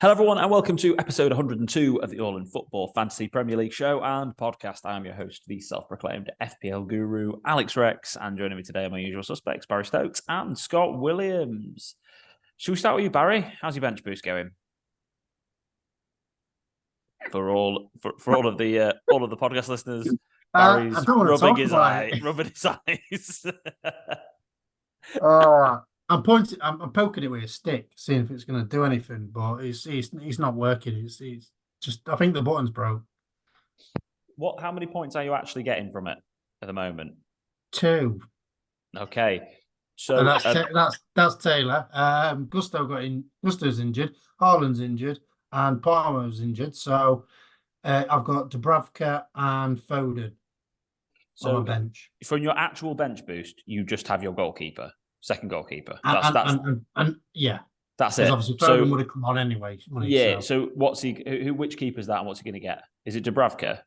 Hello, everyone, and welcome to episode 102 of the All in Football Fantasy Premier League show and podcast. I am your host, the self-proclaimed FPL guru, Alex Rex, and joining me today are my usual suspects, Barry Stokes and Scott Williams. Should we start with you, Barry? How's your bench boost going? For all of the podcast listeners, Barry's rubbing his eyes. I'm poking it with a stick, seeing if it's going to do anything, but it's not working. It's just, I think the button's broke. How many points are you actually getting from it at the moment? 2. Okay, so and that's Taylor. Gusto's injured, Haaland's injured, and Palmer's injured. So I've got Dubravka and Foden on my bench. From your actual bench boost, you just have your goalkeeper. Second goalkeeper. Yeah, that's it. Obviously, Foden would have come on anyway. So what's he? Which keeper is that, and what's he going to get? Is it Dubravka?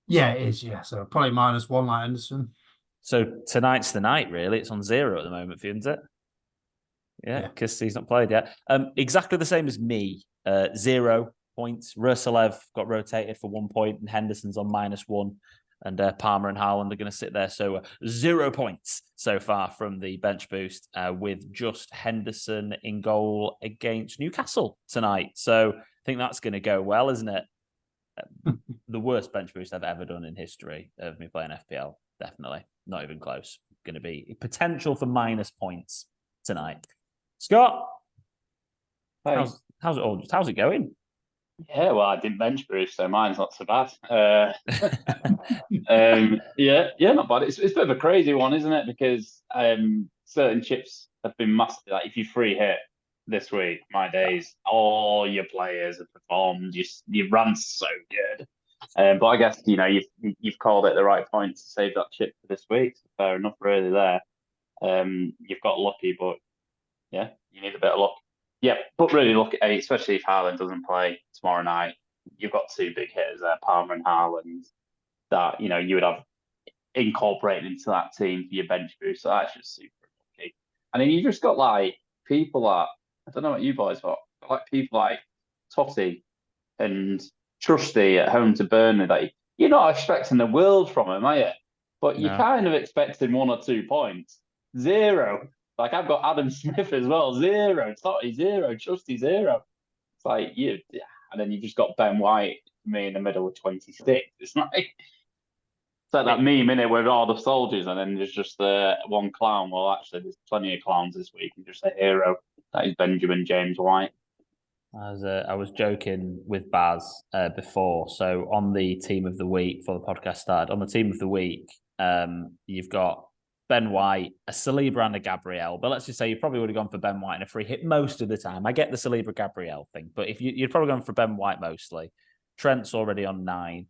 Yeah, it is. Yeah, so probably -1 like Henderson. So tonight's the night, really. It's on 0 at the moment for you, isn't it? Yeah, because he's not played yet. Exactly the same as me. 0 points. Rusalev got rotated for 1 point, and Henderson's on -1. And Palmer and Haaland are going to sit there. So 0 points so far from the bench boost with just Henderson in goal against Newcastle tonight. So I think that's going to go well, isn't it? The worst bench boost I've ever done in history of me playing FPL. Definitely. Not even close. Going to be potential for minus points tonight. Scott, how's it going? Yeah, well, I didn't bench boost, so mine's not so bad. Not bad. It's a bit of a crazy one, isn't it? Because certain chips have been massive. Like if you free hit this week, my days, all your players have performed. Your run's so good. But I guess you've called it the right point to save that chip for this week. So fair enough, really. There, you've got lucky, but yeah, you need a bit of luck. Yeah, but really look at it, especially if Haaland doesn't play tomorrow night. You've got 2 big hitters there, Palmer and Haaland, that you would have incorporated into that team for your bench boost. So that's just super lucky. And then you just got like people that I don't know what you boys got, like people like Totti and Trusty at home to Burnley that you're not expecting the world from them, are you? But you're kind of expecting 1 or 2 points. 0. Like I've got Adam Smith as well, 0. Totti 0. Trusty 0. It's like and then you just got Ben White, me in the middle with 26. It's like that meme in it with all the soldiers, and then there's just one clown. Well, actually, there's plenty of clowns this week, and just a hero that is Benjamin James White. I was joking with Baz before. So on the team of the week before the podcast started, on the team of the week, you've got Ben White, a Saliba and a Gabriel. But let's just say you probably would have gone for Ben White and a free hit most of the time. I get the Saliba Gabriel thing, but if you'd probably gone for Ben White mostly. Trent's already on 9.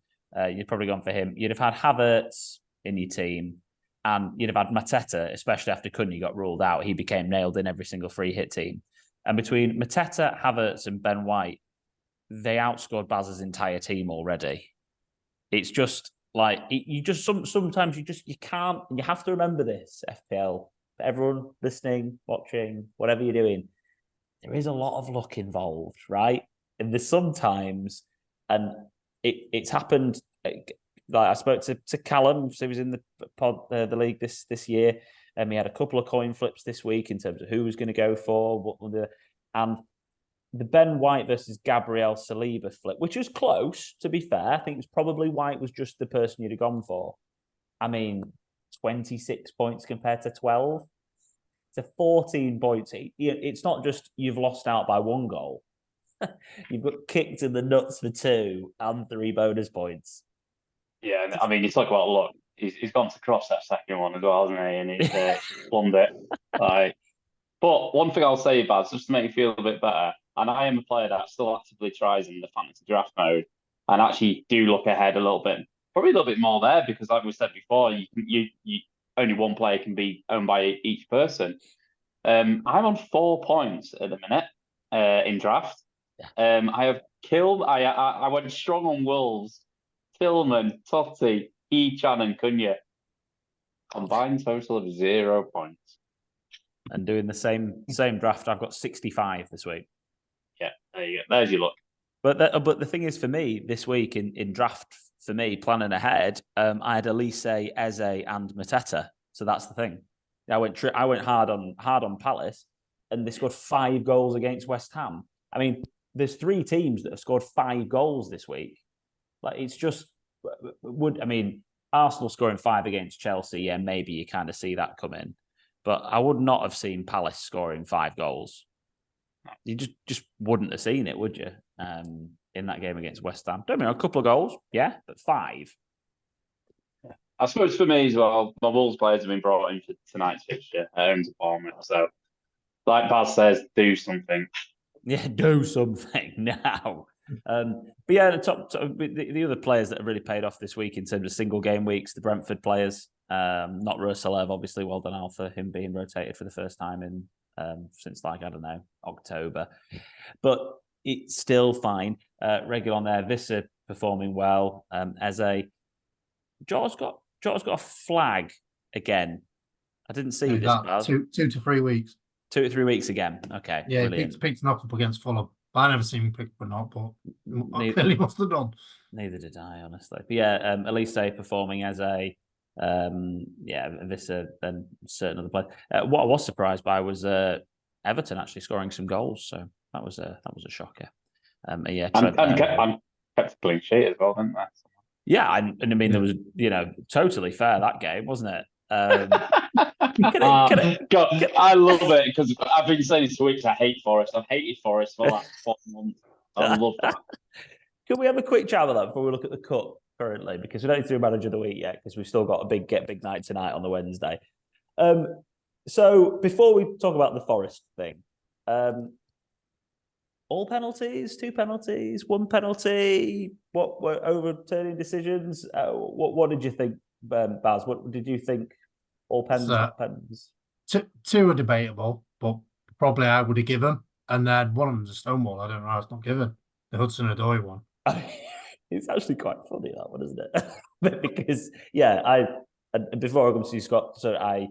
You'd probably gone for him. You'd have had Havertz in your team, and you'd have had Mateta, especially after Cunha got ruled out. He became nailed in every single free hit team. And between Mateta, Havertz, and Ben White, they outscored Baz's entire team already. It's just like sometimes you can't. You have to remember this, FPL. For everyone listening, watching, whatever you're doing, there is a lot of luck involved, right? And there's sometimes, and it's happened. Like I spoke to Callum, so he was in the league this year. And we had a couple of coin flips this week in terms of who was going to go for and the Ben White versus Gabriel Saliba flip, which was close, to be fair. I think it's probably White was just the person you'd have gone for. I mean, 26 points compared to 12. It's a 14 points. It's not just you've lost out by 1 goal. You've got kicked in the nuts for 2 and 3 bonus points. Yeah, I mean, you talk about luck. He's gone to cross that second one as well, hasn't he? And he's plumbed it. But one thing I'll say, Baz, just to make you feel a bit better, and I am a player that still actively tries in the fantasy draft mode, and actually do look ahead a little bit, probably a little bit more there, because like we said before, you only 1 player can be owned by each person. I'm on 4 points at the minute in draft. I have killed. I went strong on Wolves, Tillman, Totti, Echan and Cunha. Combined total of 0 points. And doing the same draft, I've got 65 this week. Yeah, There you go. There's your luck. But the thing is, for me, this week in draft, for me, planning ahead, I had Elise, Eze, and Mateta. So that's the thing. I went hard on Palace, and they scored 5 goals against West Ham. I mean, there's 3 teams that have scored 5 goals this week. Like, it's just Arsenal scoring 5 against Chelsea. Yeah, maybe you kind of see that coming, but I would not have seen Palace scoring 5 goals. You just wouldn't have seen it, would you? In that game against West Ham. Don't mean a couple of goals, yeah, but 5. I suppose for me as well, my Wolves players have been brought in for tonight's fixture at home to Bournemouth. So, like Baz says, do something. Yeah, do something now. But yeah, the other players that have really paid off this week in terms of single game weeks, the Brentford players, not Rosalev, obviously, well done Al for him being rotated for the first time in since October. But it's still fine. Regular on there, Visser performing well. Eze. Jota's got a flag again. I didn't see this. Baz. 2 to 3 weeks. 2 to 3 weeks again. Okay. Yeah, brilliant. he picked an up against Fulham. I never seen him pick up a knock, but I clearly must have done. Neither did I, honestly. But yeah, Elise performing as Visser and certain other players. What I was surprised by was Everton actually scoring some goals. So that was a shocker. And kept a clean sheet as well, didn't they? Yeah, and I mean, there was, totally fair, that game, wasn't it? God, I love it because I've been saying this for weeks. I hate Forest. I've hated Forest for like 4 months. I love that. Can we have a quick chat about that before we look at the cup currently? Because we don't need to do Manager of the Week yet because we've still got a big night tonight on the Wednesday. So before we talk about the Forest thing, all penalties, 2 penalties, 1 penalty. What were overturning decisions? What did you think, Baz? What did you think? All pens, not pens. 2 are debatable, but probably I would have given. And then one of them's a Stonewall. I don't know how it's not given. The Hudson-Odoi one. It's actually quite funny, that one, isn't it? Because before I come to you, Scott, so I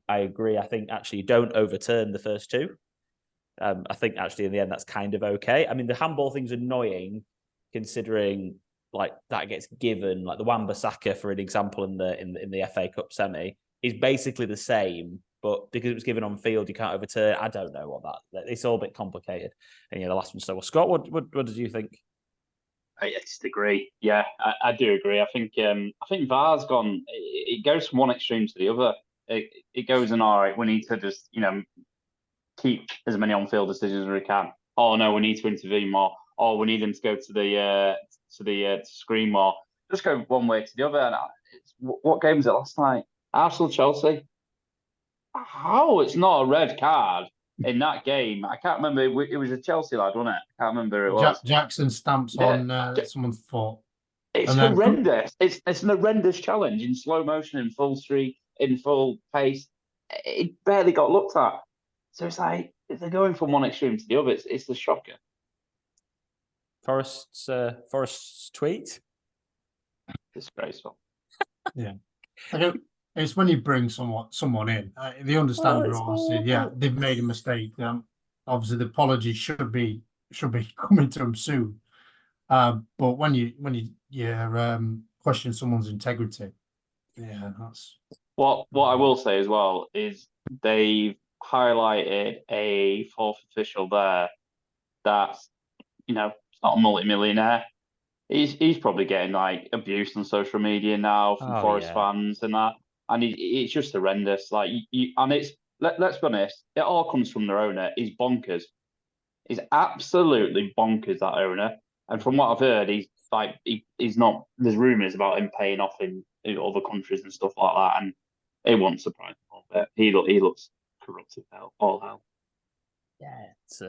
agree. I think actually you don't overturn the first 2. I think actually in the end that's kind of okay. I mean, the handball thing's annoying considering like that gets given, like the Wan-Bissaka, for an example, in the FA Cup semi is basically the same, but because it was given on field, you can't overturn. I don't know what that. It's all a bit complicated. And the last one. So, Scott, what did you think? I just agree. Yeah, I do agree. I think VAR's gone. It goes from one extreme to the other. It goes in, all right, we need to just keep as many on-field decisions as we can. Oh no, we need to intervene more. Oh, we need them to go to the screen more. Just go one way to the other. And what game was it last night? Arsenal Chelsea. How it's not a red card in that game? I can't remember. It was a Chelsea lad, wasn't it? I can't remember who it was. Jackson stamps on someone's foot. It's horrendous. It's an horrendous challenge in slow motion, in full streak, in full pace. It barely got looked at. So it's like if they're going from one extreme to the other, it's the shocker. Forest's tweet. Disgraceful. Yeah, it's when you bring someone in, they understand. They've made a mistake. Obviously, the apology should be coming to them soon. But when you question someone's integrity, that's what I will say as well is they've highlighted a 4th official there that's it's not a multi-millionaire. He's probably getting like abuse on social media now from Forest fans and that, and it's just horrendous. Like and it's let's be honest, it all comes from their owner. He's bonkers. He's absolutely bonkers, that owner. And from what I've heard, he's not. There's rumours about him paying off in other countries and stuff like that, and it won't surprise me a little bit. He looks corrupt as hell, all hell. Yeah, it's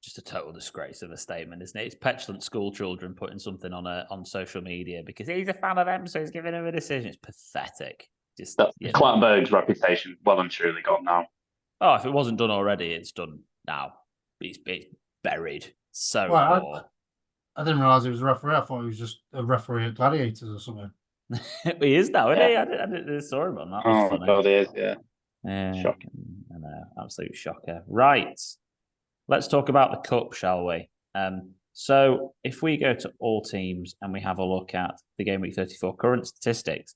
just a total disgrace of a statement, isn't it? It's petulant school children putting something on social media because he's a fan of them, so he's giving him a decision. It's pathetic. Clattenburg's reputation well and truly gone now. Oh, if it wasn't done already, it's done now. It's buried. So I didn't realise he was a referee. I thought he was just a referee at Gladiators or something. He is now, isn't he? I didn't saw him on that. Oh, God, he is, yeah. Shocking. I know, absolute shocker. Right. let's talk about the cup, shall we? So if we go to all teams and we have a look at the game week 34 current statistics,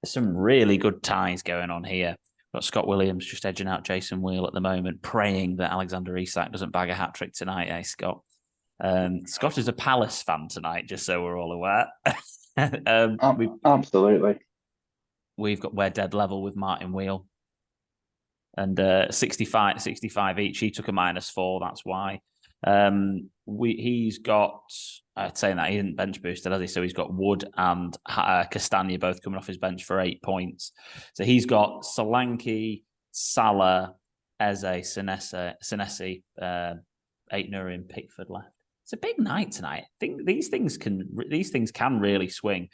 there's some really good ties going on here. Got Scott Williams just edging out Jason Wheel at the moment, praying that Alexander Isak doesn't bag a hat trick tonight, eh, Scott? Scott is a Palace fan tonight, just so we're all aware. Absolutely. We're dead level with Martin Wheel. And 65 each. He took a -4, that's why. He's got, saying that he didn't bench boosted, has he? So he's got Wood and Castagna both coming off his bench for 8 points. So he's got Solanke, Salah, Eze, Senesi, Aitner and Pickford left. It's a big night tonight. I think these things can really swing.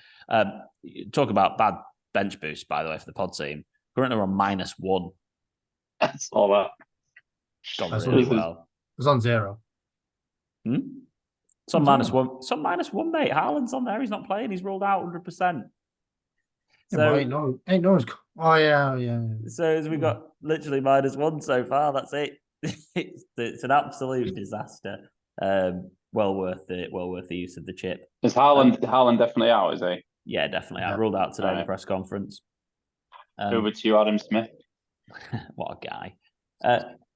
Talk about bad bench boost, by the way, for the pod team. Currently we're on -1. That's all that. Gone really well. It was on 0. It's on -1. It's on -1, mate. Haaland's on there. He's not playing. He's ruled out 100%. So ain't no. Oh yeah. So we've got literally -1 so far. That's it. It's an absolute disaster. Well worth it. Well worth the use of the chip. Is Haaland definitely out? Is he? Yeah, definitely. I ruled out today in the press conference. Over to you, Adam Smith. What a guy.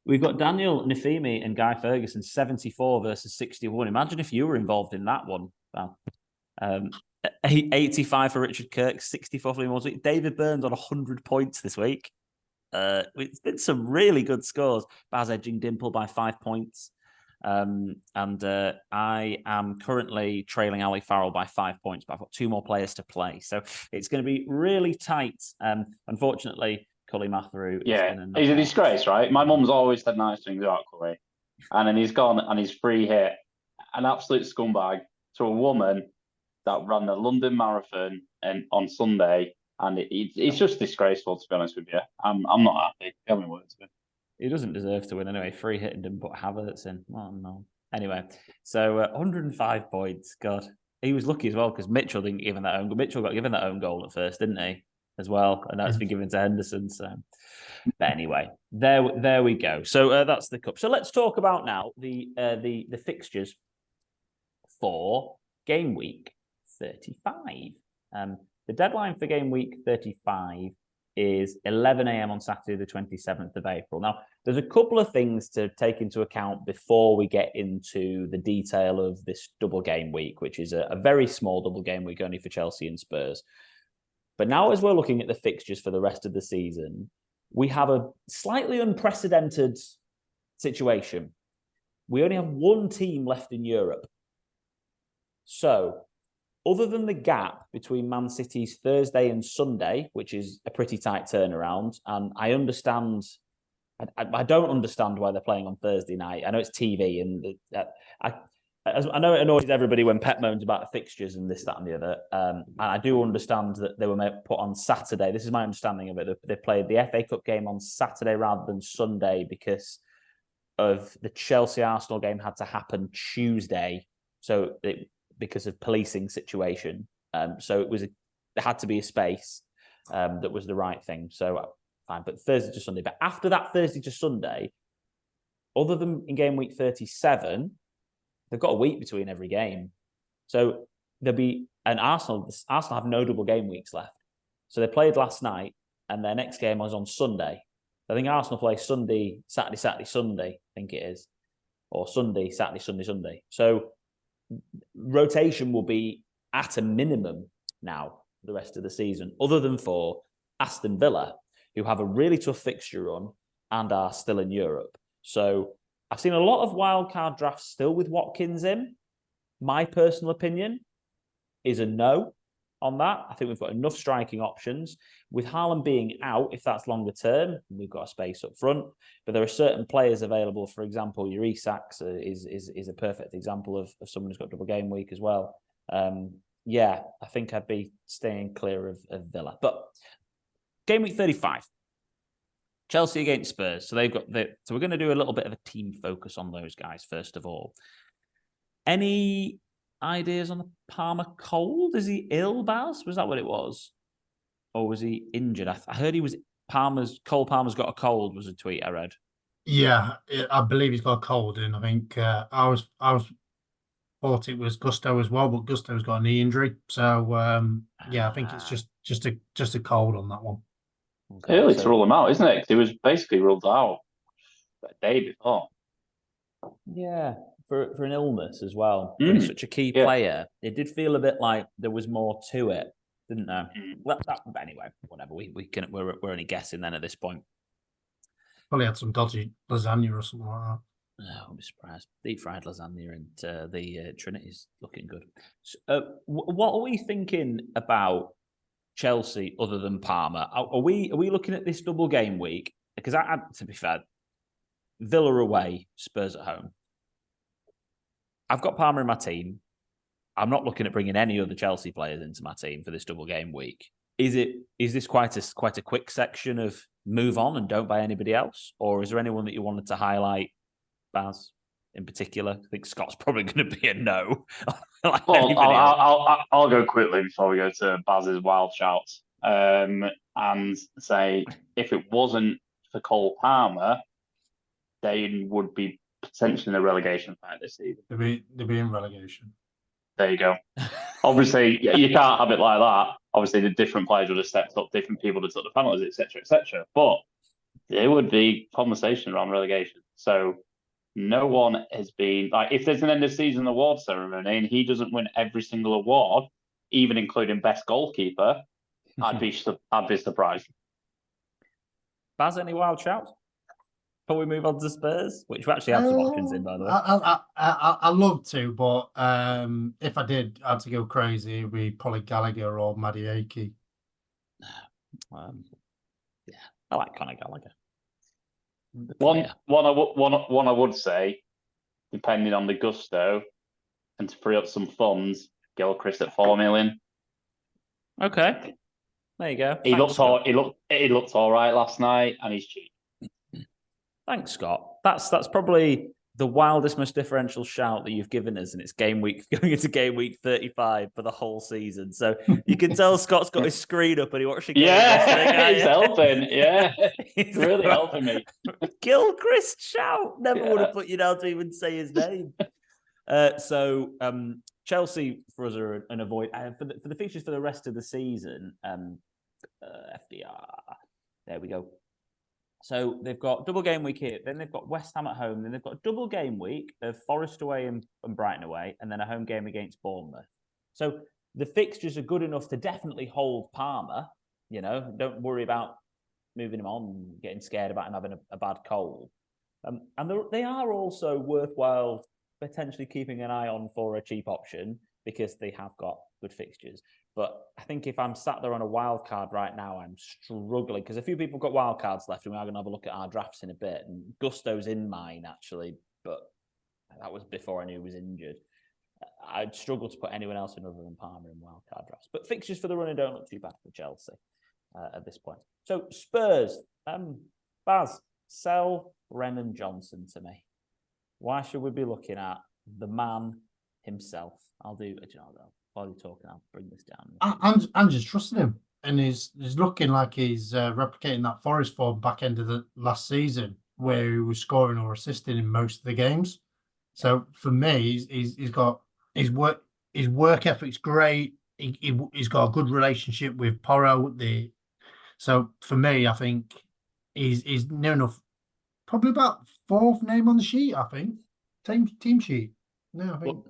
We've got Daniel Nafimi and Guy Ferguson, 74 versus 61. Imagine if you were involved in that one. Well, 85 for Richard Kirk, 64 for Liam Mosley. David Burns on 100 points this week. It's been some really good scores. Baz edging Dimple by 5 points. And I am currently trailing Ali Farrell by 5 points, but I've got 2 more players to play. So it's going to be really tight. Unfortunately, Cully Matheru. Yeah, he's a disgrace, right? My mum's always said nice things about Cully. And then he's gone and he's free hit. An absolute scumbag to a woman that ran the London Marathon on Sunday. And it's just disgraceful, to be honest with you. I'm not happy. Tell me words of it. He doesn't deserve to win anyway. Free hit and didn't put Havertz in. Oh, no. Anyway, so 105 points. God, he was lucky as well because Mitchell didn't give him that own goal. Mitchell got given that own goal at first, didn't he? As well, and that's been given to Henderson. So, but anyway, there we go. So that's the cup. So let's talk about now the fixtures for game week 35. The deadline for game week 35 is 11 a.m. on Saturday, the 27th of April. Now, there's a couple of things to take into account before we get into the detail of this double game week, which is a very small double game week only for Chelsea and Spurs. But now, as we're looking at the fixtures for the rest of the season, we have a slightly unprecedented situation. We only have one team left in Europe. So, other than the gap between Man City's Thursday and Sunday, which is a pretty tight turnaround, and I don't understand why they're playing on Thursday night. I know it's TV, and I know it annoys everybody when Pep moans about fixtures and this, that, and the other. And I do understand that they were put on Saturday. This is my understanding of it. They played the FA Cup game on Saturday rather than Sunday because of the Chelsea-Arsenal game had to happen Tuesday. So because of policing situation. So there had to be a space that was the right thing. So fine, but Thursday to Sunday. But after that Thursday to Sunday, other than in game week 37, they've got a week between every game. So there'll be Arsenal have no double game weeks left. So they played last night and their next game was on Sunday. I think Arsenal play Sunday, Saturday, Sunday, I think it is. Or Sunday, Saturday, Sunday. So rotation will be at a minimum now for the rest of the season, other than for Aston Villa, who have a really tough fixture run and are still in Europe. So I've seen a lot of wildcard drafts still with Watkins in. My personal opinion is a no on that. I think we've got enough striking options. With Haaland being out, if that's longer term, we've got a space up front. But there are certain players available. For example, your Isaks is a perfect example of someone who's got double game week as well. I think I'd be staying clear of Villa. But game week 35. Chelsea against Spurs. So so we're going to do a little bit of a team focus on those guys, first of all. Any ideas on the Palmer cold? Is he ill, Baz? Was that what it was? Or was he injured? I heard he was Cole Palmer's got a cold, was a tweet I read. Yeah, I believe he's got a cold, and I think I was thought it was Gusto as well, but Gusto's got a knee injury. So yeah, I think it's Ah, just a cold on that one. okay. Early to So rule him out, isn't it? 'Cause he was basically ruled out a day before. yeah, for an illness as well. When he's Mm. such a key Yeah. player, it did feel a bit like there was more to it, didn't there? Mm. Well, anyway, whatever. We're only guessing then at this point. Probably had some dodgy lasagna or something like that. Oh, I'll be surprised. Deep fried lasagna and the Trinity's looking good. So, what are we thinking about Chelsea other than Parma? Are we looking at this double game week? Because to be fair, Villa away, Spurs at home. I've got Parma in my team. I'm not looking at bringing any other Chelsea players into my team for this double game week. Is this quite a quick section of move on and don't buy anybody else, or is there anyone that you wanted to highlight, Baz, in particular? I think Scott's probably going to be a no. Like Well, anybody else. I'll go quickly before we go to Baz's wild shouts, and say if it wasn't for Cole Palmer, they would be potentially in a relegation fight this season. They'll be in relegation. There you go. Obviously, you can't have it like that. Obviously, the different players would have stepped up, different people would have took the penalties, etc., etc. But there would be conversation around relegation. So no one has been like, if there's an end of season award ceremony and he doesn't win every single award, even including best goalkeeper, I'd be surprised. Baz, any wild shouts? Before we move on to Spurs, which we actually have some options in, by the way. I love to, but if I did, I had to go crazy, it'd be probably Gallagher or Madiaki. Yeah, I like Conor Gallagher. One I would say, depending on the gusto, and to free up some funds, Gilchrist at 4 million. Okay, there you go. He looked all right last night, and he's cheap. Thanks, Scott. That's probably the wildest, most differential shout that you've given us, and it's game week going into game week 35 for the whole season. So you can tell Scott's got his screen up and he watched the game. Yeah, he's helping. Yeah, he's really helping me. Gilchrist shout. Never would have put you down to even say his name. So Chelsea for us are an avoid for the fixtures for the rest of the season. FDR. There we go. So they've got double game week here, then they've got West Ham at home, then they've got double game week of Forest away and Brighton away, and then a home game against Bournemouth. So the fixtures are good enough to definitely hold Palmer. You know, don't worry about moving him on, getting scared about him having a bad cold. And they are also worthwhile potentially keeping an eye on for a cheap option because they have got good fixtures. But I think if I'm sat there on a wild card right now, I'm struggling because a few people have got wild cards left, and we are going to have a look at our drafts in a bit. And Gusto's in mine actually, but that was before I knew he was injured. I'd struggle to put anyone else in other than Palmer in wild card drafts. But fixtures for the running don't look too bad for Chelsea at this point. So Spurs, Baz, sell Brennan Johnson to me. Why should we be looking at the man himself? I'll do. While you're talking, I'll bring this down. I'm just trusting him, and he's looking like he's replicating that Forest form back end of the last season, where he was scoring or assisting in most of the games. So for me, he's got his work ethic's great. He's got a good relationship with Porro. So for me, I think he's near enough, probably about fourth name on the sheet. I think team sheet. No, I think.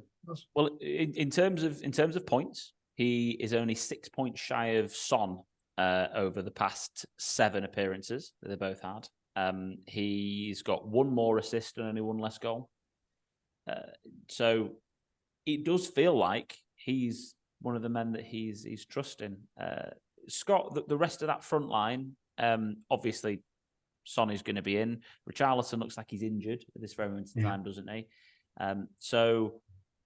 Well, in terms of points, he is only 6 points shy of Son over the past 7 appearances that they both had. He's got one more assist and only one less goal. So it does feel like he's one of the men that he's trusting. Scott, the rest of that front line, obviously, Son is going to be in. Richarlison looks like he's injured at this very moment in time, doesn't he? So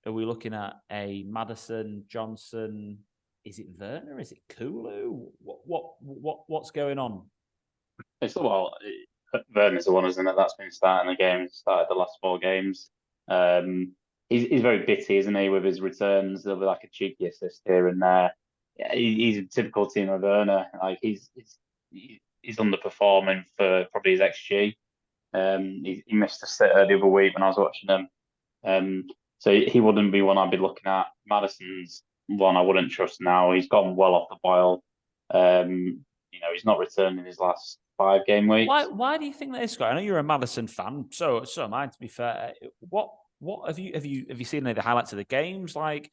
are we looking at a Maddison, Johnson? Is it Werner? Is it Kulu? What's going on? Werner's the one, isn't it? That's been starting the game. Started the last 4 games. He's very bitty, isn't he? With his returns, there'll be like a cheeky assist here and there. Yeah, he's a typical Timo Werner. Like he's underperforming for probably his XG. He missed a sitter the other week when I was watching him. So he wouldn't be one I'd be looking at. Madison's one I wouldn't trust now. He's gone well off the boil. He's not returned in his last 5 game weeks. Why do you think that is, Scott? I know you're a Madison fan, so am I. To be fair, what have you seen any of the highlights of the games? Like,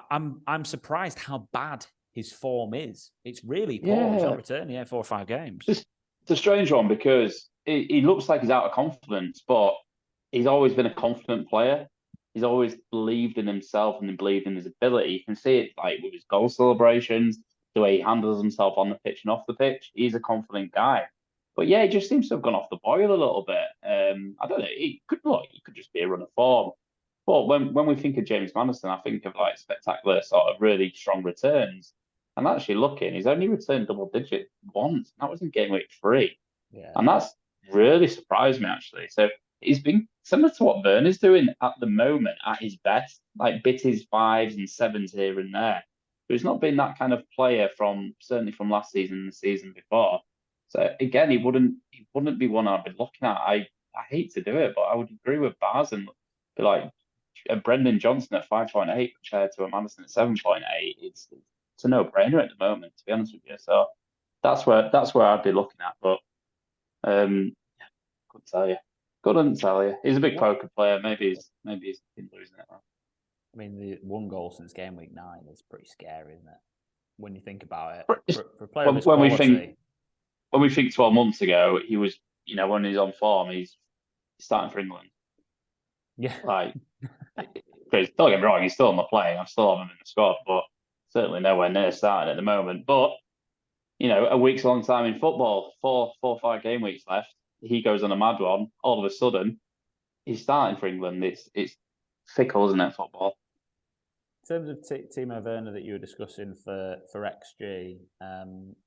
I'm surprised how bad his form is. It's really poor. Yeah. He's not returned 4 or 5 games. It's a strange one because he looks like he's out of confidence, but he's always been a confident player. He's always believed in himself and believed in his ability. You can see it like with his goal celebrations, the way he handles himself on the pitch and off the pitch. He's a confident guy. But yeah, he just seems to have gone off the boil a little bit. I don't know. He could just be a run of form. But when we think of James Madison, I think of like spectacular sort of really strong returns. And actually looking, he's only returned double digit once. That was in game week 3. Yeah. And that's really surprised me actually. So he's been similar to what Werner's doing at the moment at his best, like bit his 5s and 7s here and there. But he's not been that kind of player certainly from last season and the season before. So again, he wouldn't be one I'd be looking at. I hate to do it, but I would agree with Baz and be like a Brendan Johnson at 5.8 compared to a Madison at 7.8. It's a no-brainer at the moment, to be honest with you. So that's where I'd be looking at. But couldn't tell you. He's a big poker player. Maybe he's been losing it. I mean, the 1 goal since game week 9 is pretty scary, isn't it? When you think about it, for a player of his quality. When we think 12 months ago, he was, when he's on form, he's starting for England. Yeah. Like, don't get me wrong, he's still not playing. I'm still having him in the squad, but certainly nowhere near starting at the moment. But, a week's a long time in football. 4 or 5 game weeks left. He goes on a mad one. All of a sudden, he's starting for England. It's fickle, isn't it, football? In terms of Timo Werner that you were discussing for XG,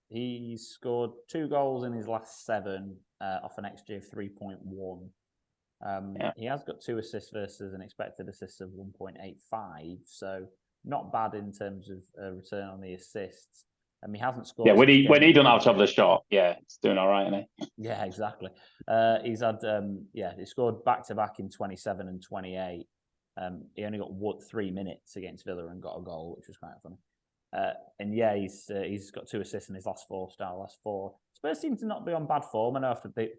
he's scored 2 goals in his last 7 off an XG of 3.1. He has got 2 assists versus an expected assist of 1.85, so not bad in terms of return on the assists. He hasn't scored. Yeah, when he doesn't have to have the shot, it's doing all right, isn't he? Yeah, exactly. He's had he scored back-to-back in 27 and 28. He only got 3 minutes against Villa and got a goal, which was quite funny. He's got 2 assists in his last 4 Spurs seem to not be on bad form. I know they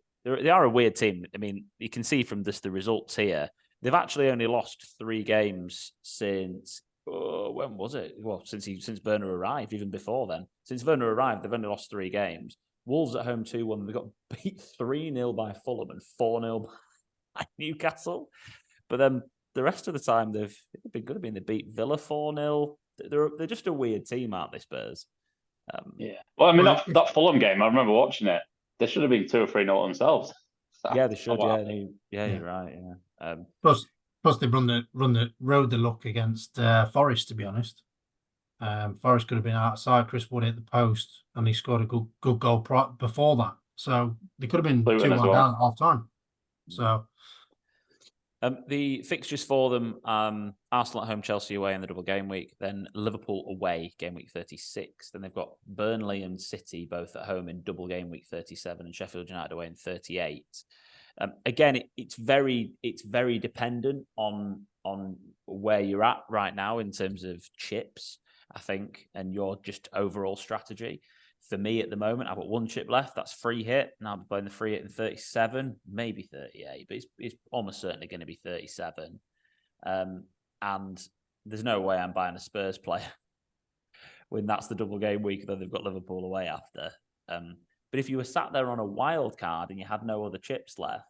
are a weird team. I mean, you can see from just the results here, they've actually only lost 3 games since when was it? Well, since Werner arrived, even before then. Since Werner arrived, they've only lost 3 games. Wolves at home 2-1. They got beat 3-0 by Fulham and 4-0 by Newcastle. But then the rest of the time they've been good. They beat Villa 4-0. They're just a weird team, aren't they, Spurs? Well, I mean that Fulham game, I remember watching it. They should have been 2 or 3-0 themselves. Yeah, they should. You're right. Yeah. Plus they rode the luck against Forest. To be honest, Forest could have been outside. Chris Wood hit the post, and he scored a good goal before that. So they could have been 2-1 down at half time. So. The fixtures for them, Arsenal at home, Chelsea away in the double game week, then Liverpool away, game week 36. Then they've got Burnley and City both at home in double game week 37 and Sheffield United away in 38. Again, it's very dependent on where you're at right now in terms of chips, I think, and your just overall strategy. For me at the moment, I've got 1 chip left. That's free hit. Now I'm playing the free hit in 37, maybe 38, but it's almost certainly going to be 37. And there's no way I'm buying a Spurs player when that's the double game week, though they've got Liverpool away after. But if you were sat there on a wild card and you had no other chips left,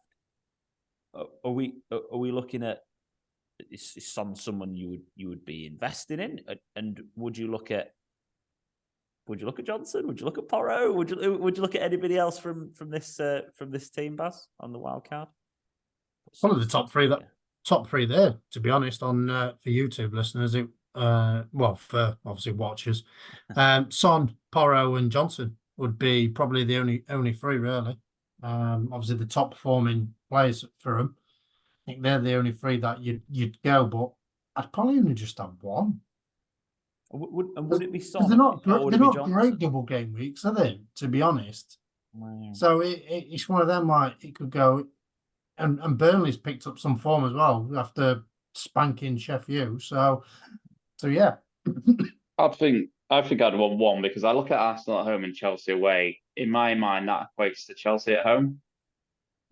are we looking at is someone you would be investing in? And would you look at Johnson? Would you look at Porro? Would you look at anybody else from this team, Baz, on the wild card? One of the top three there, to be honest, on for YouTube listeners. For obviously watchers, Son, Porro, and Johnson would be probably the only 3 really. Obviously the top performing players for them. I think they're the only 3 that you'd go, but I'd probably only just have 1. Would it be Son? They're not great double game weeks, are they? To be honest. Wow. So it's one of them. Like it could go and Burnley's picked up some form as well after spanking Sheffield. So yeah. I think I'd want one because I look at Arsenal at home and Chelsea away. In my mind, that equates to Chelsea at home.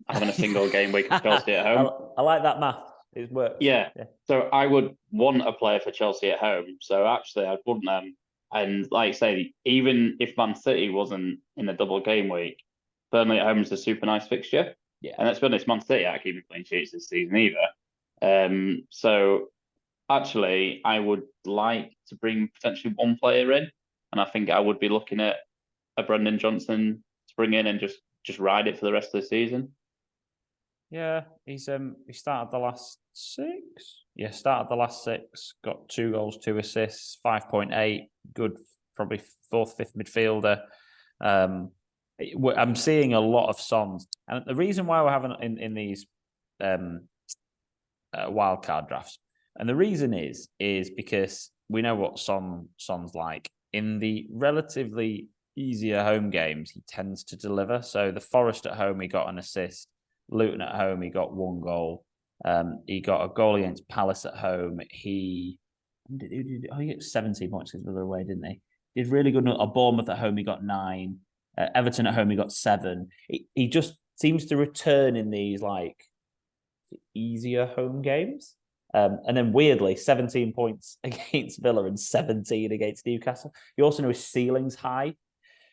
Having a single game week of Chelsea at home. I like that math. It works. Yeah. So I would want a player for Chelsea at home. So actually, I'd want them. And like I say, even if Man City wasn't in a double game week, Burnley at home is a super nice fixture. Yeah. And let's be honest, Man City aren't keeping clean sheets this season either. So actually, I would like to bring potentially one player in, and I think I would be looking at a Brendan Johnson to bring in and just ride it for the rest of the season. Yeah, he started the last 6. Yeah, started the last 6. Got 2 goals, 2 assists, 5.8. Good, probably 4th, 5th midfielder. I'm seeing a lot of Sons, and the reason why we're having in these wildcard drafts, and the reason is because we know what Son's like. In the relatively easier home games, he tends to deliver. So the Forest at home, he got an assist. Luton at home, he got 1 goal. He got a goal against Palace at home. He got 17 points because the other way, didn't he? Did really good. At Bournemouth at home, he got 9. Everton at home, he got 7. He just seems to return in these like easier home games. And then weirdly, 17 points against Villa and 17 against Newcastle. You also know his ceiling's high.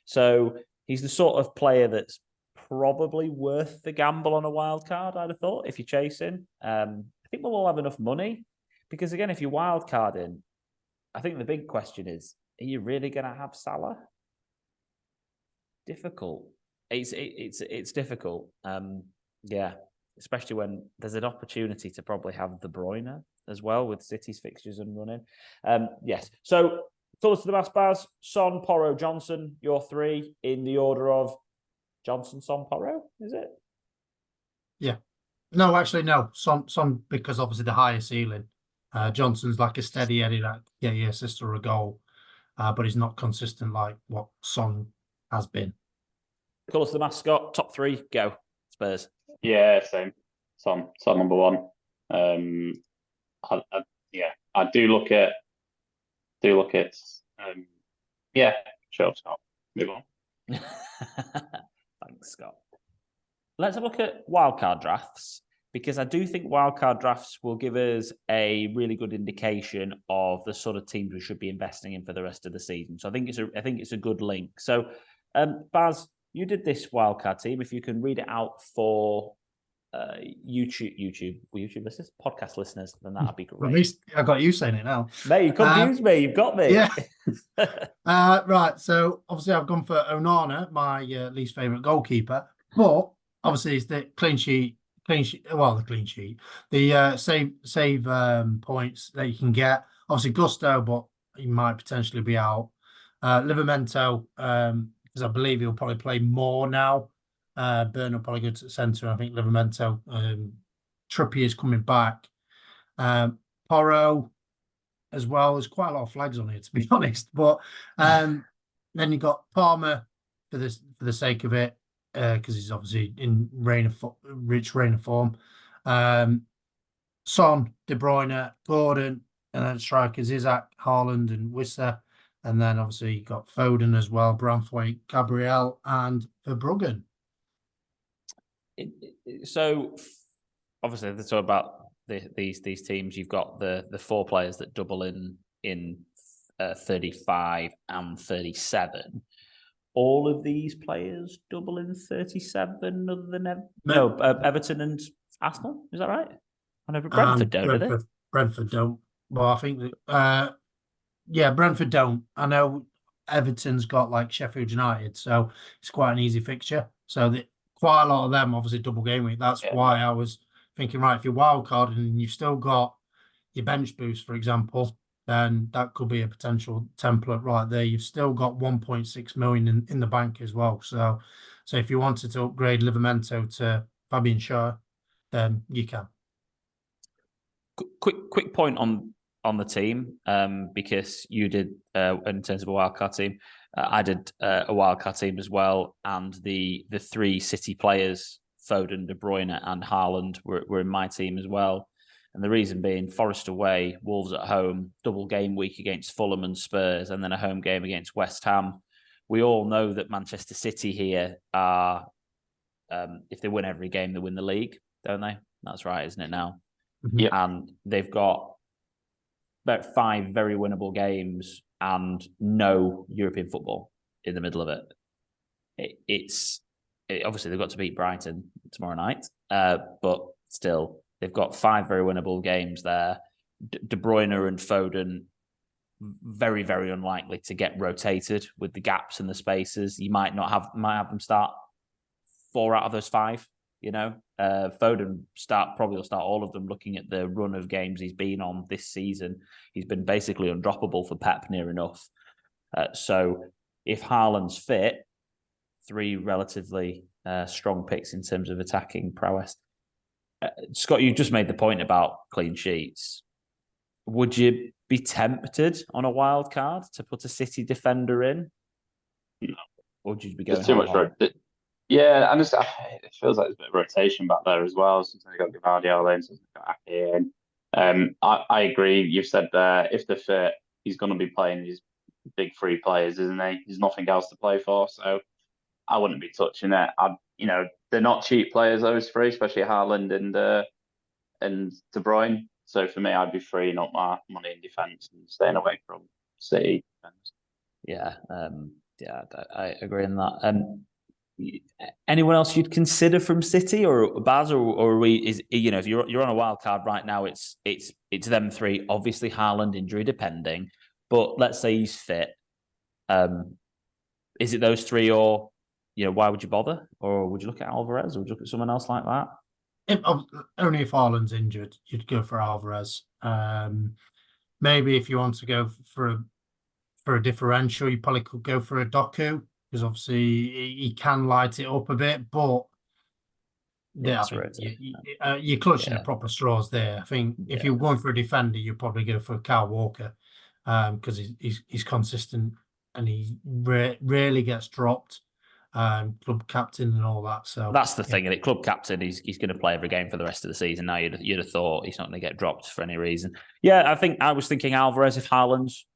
So he's the sort of player that's probably worth the gamble on a wild card, I'd have thought, if you're chasing. I think we'll all have enough money. Because again, if you're wild carding, I think the big question is, are you really going to have Salah? Difficult. It's difficult. Yeah. Especially when there's an opportunity to probably have De Bruyne as well with City's fixtures and running. Yes. So, colours to the mass bars, Son, Porro, Johnson, your 3 in the order of Johnson, Son, Porro, is it? Yeah. No, actually, no. Son because obviously the higher ceiling. Johnson's like a steady Eddie that get you assist or a goal, but he's not consistent like what Son has been. Colours to the mascot, top 3, go. Spurs. Yeah, same. Son number 1. I do look at. Yeah, sure, Scott. Move on. Thanks, Scott. Let's have a look at wildcard drafts, because I do think wildcard drafts will give us a really good indication of the sort of teams we should be investing in for the rest of the season. So I think it's a good link. So, Baz, you did this wildcard team. If you can read it out for YouTube listeners, podcast listeners, then that'd be great. At least I got you saying it now. Mate, you confused me. You've got me. Yeah. Right. So obviously I've gone for Onana, my least favourite goalkeeper, but obviously it's the clean sheet. The clean sheet. The save points that you can get. Obviously Gusto, but he might potentially be out. Livramento, because I believe he'll probably play more now. Burn will probably go to the centre. I think Livramento, Trippier's coming back. Porro as well. There's quite a lot of flags on here, to be honest. But then you got Palmer for the sake of it, because he's obviously in rich reign of form. Son, De Bruyne, Gordon, and then strikers Isaac, Haaland, and Wissa. And then obviously you got Foden as well, Branthwaite, Gabriel, and Verbruggen. So obviously that's all about these teams. You've got the 4 players that double in 35 and 37. All of these players double in 37 other than Everton and Arsenal. Is that right? I know Brentford don't, do they? Brentford don't. Well, I think that, Brentford don't. I know Everton's got like Sheffield United, so it's quite an easy fixture. So quite a lot of them obviously double game week. That's why I was thinking, right, if you're wild card and you've still got your bench boost, for example, then that could be a potential template right there. You've still got 1.6 million in the bank as well. So if you wanted to upgrade Livramento to Fabian Schär, then you can. Quick point on the team, because you did in terms of a wildcard team. I did a wildcard team as well, and the 3 City players Foden, De Bruyne, and Haaland were in my team as well. And the reason being, Forest away, Wolves at home, double game week against Fulham and Spurs, and then a home game against West Ham. We all know that Manchester City here are, if they win every game, they win the league, don't they? That's right, isn't it now? Yeah. And they've got about 5 very winnable games and no European football in the middle of it. Obviously they've got to beat Brighton tomorrow night, but still, they've got 5 very winnable games there. De Bruyne and Foden, very, very unlikely to get rotated with the gaps and the spaces. You might have them start 4 out of those 5. Foden probably will start all of them. Looking at the run of games he's been on this season, he's been basically undroppable for Pep near enough. So if Haaland's fit, 3 relatively strong picks in terms of attacking prowess. Scott, you just made the point about clean sheets. Would you be tempted on a wild card to put a City defender in? No. Or would you be going? There's too much Yeah, and it feels like there's a bit of rotation back there as well. Sometimes you've got Gvardiol in, sometimes you've got Ake in. I agree. You've said there, if they're fit, he's going to be playing these big 3 players, isn't he? There's nothing else to play for, so I wouldn't be touching it. They're not cheap players, those 3, especially Haaland and De Bruyne. So for me, I'd be freeing up my money in defence and staying away from City. Yeah, I agree in that. Anyone else you'd consider from City or Baz, or are we? If you're on a wild card right now, it's them 3. Obviously, Haaland injury depending, but let's say he's fit. Is it those 3, or why would you bother? Or would you look at Alvarez, or would you look at someone else like that? Only if Haaland's injured, you'd go for Alvarez. Maybe if you want to go for a differential, you probably could go for a Doku, because obviously he can light it up a bit, but you're clutching at proper straws there. I think if you're going for a defender, you'd probably go for Kyle Walker, because he's consistent and he rarely gets dropped. Club captain and all that. So that's the thing. And club captain, he's going to play every game for the rest of the season. Now you'd have thought he's not going to get dropped for any reason. Yeah, I was thinking Alvarez if Haaland's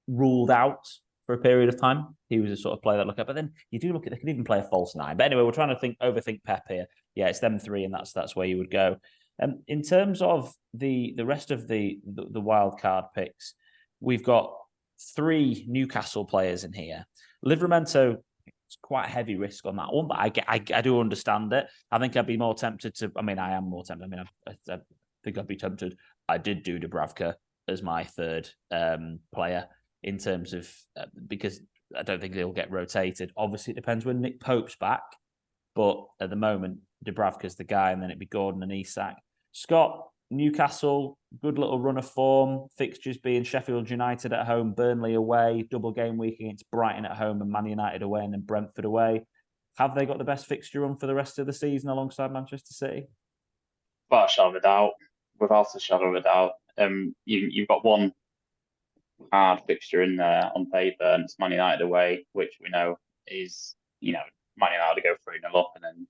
ruled out for a period of time. He was a sort of player that look at. But then you do look at, they can even play a false 9. But anyway, we're trying to overthink Pep here. Yeah, it's them 3, and that's where you would go. In terms of the rest of the wild card picks, we've got 3 Newcastle players in here. Livramento, it's quite a heavy risk on that one, but I do understand it. I think I'd be more tempted to. I mean, I am more tempted. I mean, I think I'd be tempted. I did do Dubravka as my 3rd player in terms of because I don't think they'll get rotated. Obviously, it depends when Nick Pope's back, but at the moment, Dubravka's the guy, and then it'd be Gordon and Isak. Scott, Newcastle, good little run of form. Fixtures being Sheffield United at home, Burnley away, double game week against Brighton at home and Man United away, and then Brentford away. Have they got the best fixture run for the rest of the season alongside Manchester City? Without a shadow of a doubt. Without a shadow of a doubt. You've got one hard fixture in there on paper, and it's Man United away, which we know is, Man United go 3-0 up and then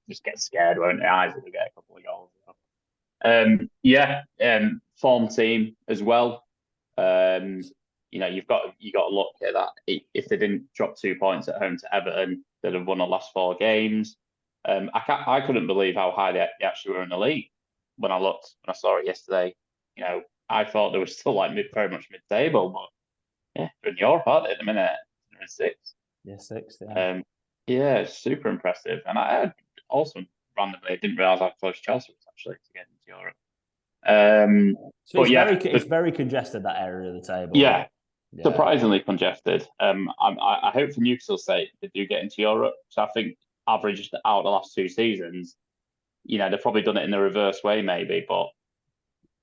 just get scared, won't they? Isaac will get a couple of goals. Form team as well. You've got to look at that. If they didn't drop 2 points at home to Everton, they'd have won the last 4 games. I couldn't believe how high they actually were in the league when I saw it yesterday. I thought they were still very much mid-table, but yeah, they're in Europe, aren't they, at the minute? They're in 6th. Yeah, 6th. Yeah, it's super impressive. And I also randomly didn't realise how close Chelsea was actually to get into Europe. So it's very congested, that area of the table. Yeah, surprisingly congested. I hope for Newcastle's sake they do get into Europe. So I think averaged out the last 2 seasons, they've probably done it in the reverse way maybe, but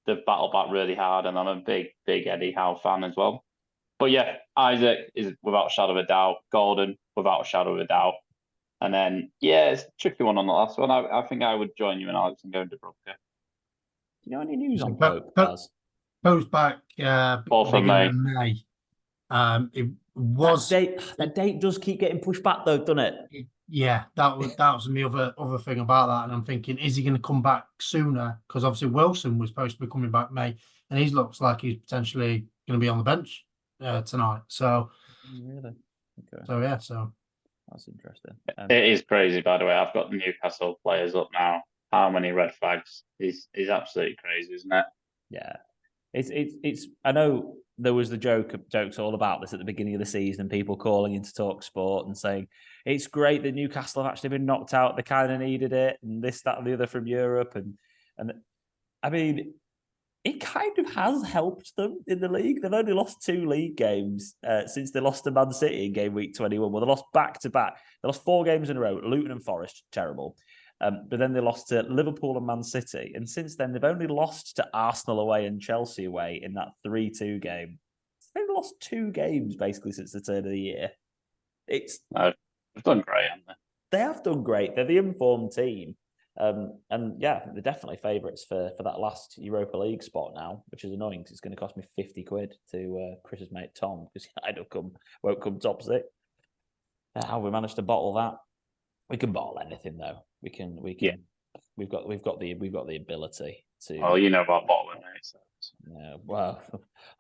they've battled back really hard, and I'm a big Eddie Howe fan as well. But yeah, Isaac is without a shadow of a doubt. Gordon, without a shadow of a doubt. And then, it's a tricky one on the last one. I think I would join you and Alex and go into Dubravka. Do you know any news on Pope? Pope's back beginning of May. It was that date does keep getting pushed back though, doesn't it? Yeah, that was my other thing about that, and I'm thinking, is he going to come back sooner? Because obviously Wilson was supposed to be coming back May, and he looks like he's potentially going to be on the bench tonight. So, Really? Okay, yeah, so that's interesting. It is crazy, by the way. I've got the Newcastle players up now. How many red flags is absolutely crazy, isn't it? Yeah, it's. I know there was the jokes all about this at the beginning of the season, people calling into Talk Sport and saying it's great that Newcastle have actually been knocked out. They kind of needed it, and this, that, and the other from Europe, and I mean, it kind of has helped them in the league. They've only lost 2 league games since they lost to Man City in game week 21. Well, they lost back to back. They lost 4 games in a row. Luton and Forest, terrible. But then they lost to Liverpool and Man City. And since then, they've only lost to Arsenal away and Chelsea away in that 3-2 game. They've lost 2 games, basically, since the turn of the year. They've done great, haven't they? They have done great. They're the informed team. And yeah, they're definitely favourites for that last Europa League spot now, which is annoying because it's going to cost me 50 quid to Chris's mate Tom, because I won't come top 6. How we managed to bottle that? We can bottle anything though. We can. Yeah. We've got the ability to. Oh, you know about bottling, mate. So. Yeah, well,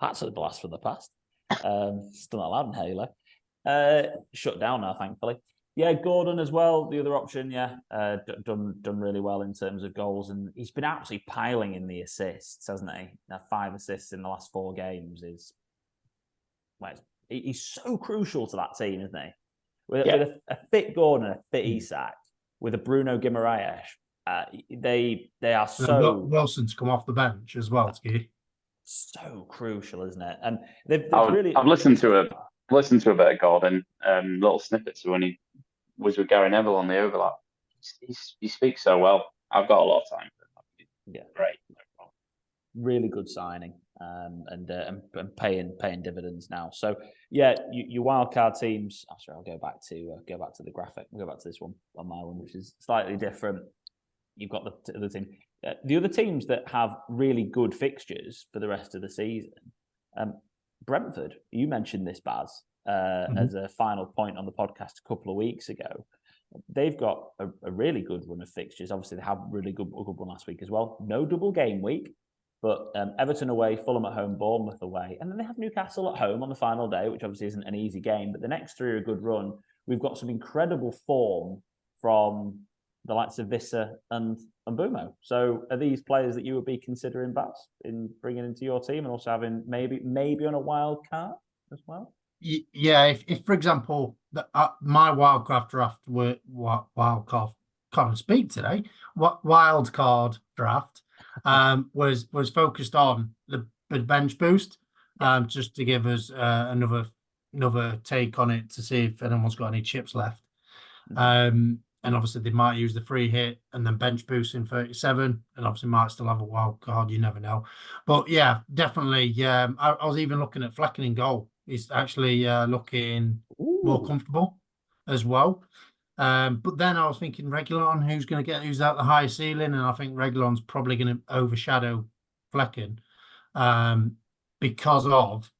that's a blast from the past. Still not allowed in Halo. Shut down now, thankfully. Yeah, Gordon as well, the other option. Yeah, done really well in terms of goals, and he's been absolutely piling in the assists, hasn't he? Now 5 assists in the last 4 games is. Well, he's so crucial to that team, isn't he? With a fit Gordon, a fit Isak, with a Bruno Guimaraes, they are so. Wilson's come off the bench as well, Ski. So crucial, isn't it? And they've really. I've listened to a bit of Gordon, little snippets when he was with Gary Neville on the overlap. He speaks so well. I've got a lot of time for him. Yeah, great. Really good signing, and paying dividends now. So yeah, your wildcard teams. Oh, sorry, I'll go back to the graphic. We'll go back to this one on my one, which is slightly different. You've got the other team. The other teams that have really good fixtures for the rest of the season. Brentford, you mentioned this, Baz, as a final point on the podcast a couple of weeks ago. They've got a really good run of fixtures. Obviously, they have a really good one last week as well. No double game week, but Everton away, Fulham at home, Bournemouth away. And then they have Newcastle at home on the final day, which obviously isn't an easy game. But the next 3 are a good run. We've got some incredible form from the likes of Vissa and Mbumo. So are these players that you would be considering, Baz, in bringing into your team and also having maybe on a wild card as well? Yeah, if for example, my wildcard draft were wildcard can't speak today. What wildcard draft was focused on the bench boost, just to give us another take on it to see if anyone's got any chips left. And obviously they might use the free hit and then bench boost in 37, and obviously might still have a wild card. You never know. But yeah, definitely. I was even looking at Flecken in goal. He's actually looking more comfortable as well. But then I was thinking Reguilon, who's at the higher ceiling, and I think Reguilon's probably going to overshadow Flecken because of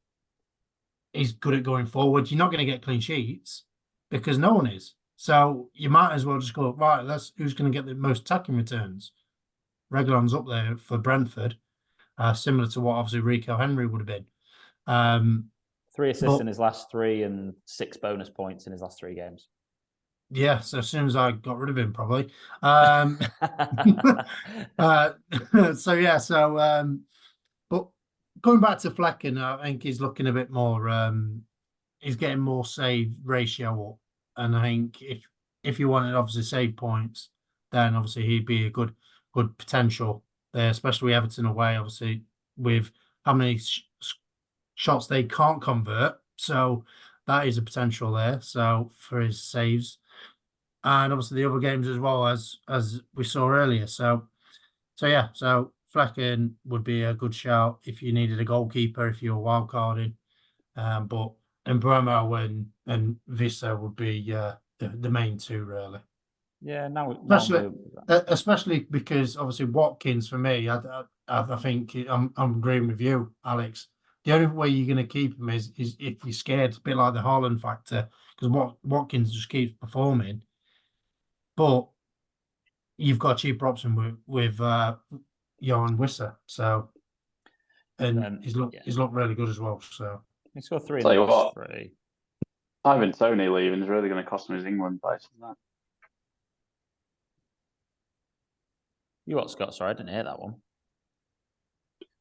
he's good at going forward. You're not going to get clean sheets because no one is. So you might as well just go, right, who's going to get the most attacking returns. Reguilon's up there for Brentford, similar to what obviously Rico Henry would have been. 3 assists in his last 3 and 6 bonus points in his last 3 games. Yeah, so as soon as I got rid of him, probably. But going back to Flecken, I think he's looking a bit more. He's getting more save ratio up. And I think if you wanted obviously save points, then obviously he'd be a good potential there, especially Everton away, obviously with how many shots they can't convert. So that is a potential there. So for his saves, and obviously the other games as well as we saw earlier. So Flecken would be a good shout if you needed a goalkeeper, if you were wildcarding. But Mbeumo and Vissa would be the main 2 really. Yeah, especially because obviously Watkins for me, I think I'm agreeing with you, Alex. The only way you're going to keep him is if you're scared, a bit like the Haaland factor, because Watkins just keeps performing. but you've got a cheaper option with Johan Wissa. So, and he's looked really good as well. So he scored 3 in Tell the you last what. 3. Ivan Toney leaving is really going to cost him his England place, isn't that? You what, Scott? Sorry, I didn't hear that one.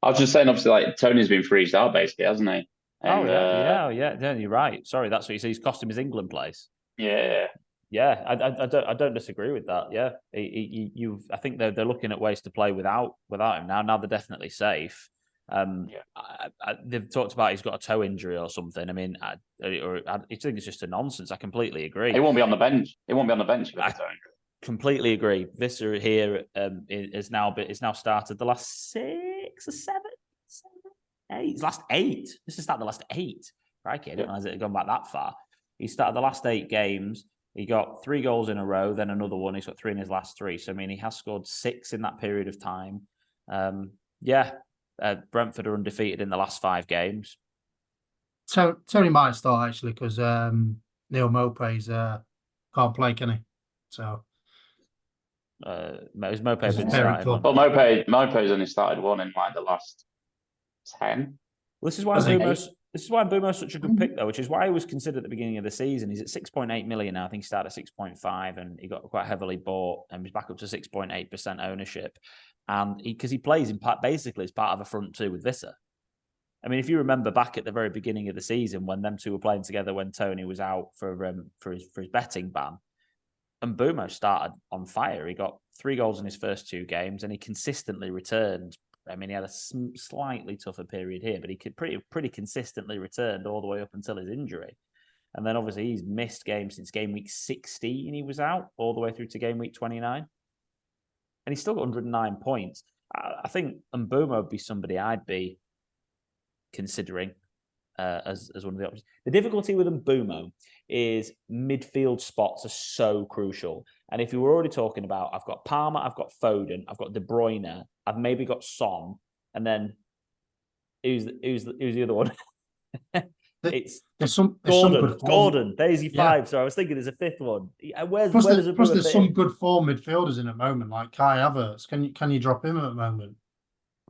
I was just saying, obviously, like Tony's been freezed out basically, hasn't he? And, yeah, you're right. Sorry, that's what you say. He's cost him his England place. Yeah. Yeah, I don't disagree with that. Yeah, I think they're looking at ways to play without him now. Now they're definitely safe. They've talked about he's got a toe injury or something. I mean, I think it's just a nonsense. I completely agree. He won't be on the bench. He won't be on the bench with a toe injury. Completely agree. Visser here is now started the last 6 or 7, 8. His last 8. This has started the last 8. Right, I didn't realize it had gone back that far. He started the last 8 games. He got 3 goals in a row, then another one. He's got 3 in his last 3. So I mean, he has scored 6 in that period of time. Brentford are undefeated in the last 5 games. Tony might start actually because Neil Maupay's can't play, can he? So. Has Maupay been starting? Well, Maupay's only started 1 in like the last 10. Well, this is why Mbumo's such a good pick, though, which is why he was considered at the beginning of the season. He's at 6.8 million now. I think he started at 6.5, and he got quite heavily bought, and he's back up to 6.8% ownership. And because he plays basically as part of a front 2 with Visser. I mean, if you remember back at the very beginning of the season when them two were playing together when Tony was out for his betting ban, and Mbumo started on fire. He got 3 goals in his first 2 games, and he consistently returned. I mean, he had a slightly tougher period here, but he could pretty consistently returned all the way up until his injury. And then obviously he's missed games since game week 16. He was out all the way through to game week 29, and he's still got 109 points. I think Mbumo would be somebody I'd be considering as one of the options. The difficulty with Mbumo is midfield spots are so crucial. And if you were already talking about, I've got Palmer, I've got Foden, I've got De Bruyne, I've maybe got Son, and then who's the other one? There's some good Gordon. There's your 5. So I was thinking there's a 5th one. Plus there's some good form midfielders in at the moment, like Kai Havertz. Can you drop him at the moment?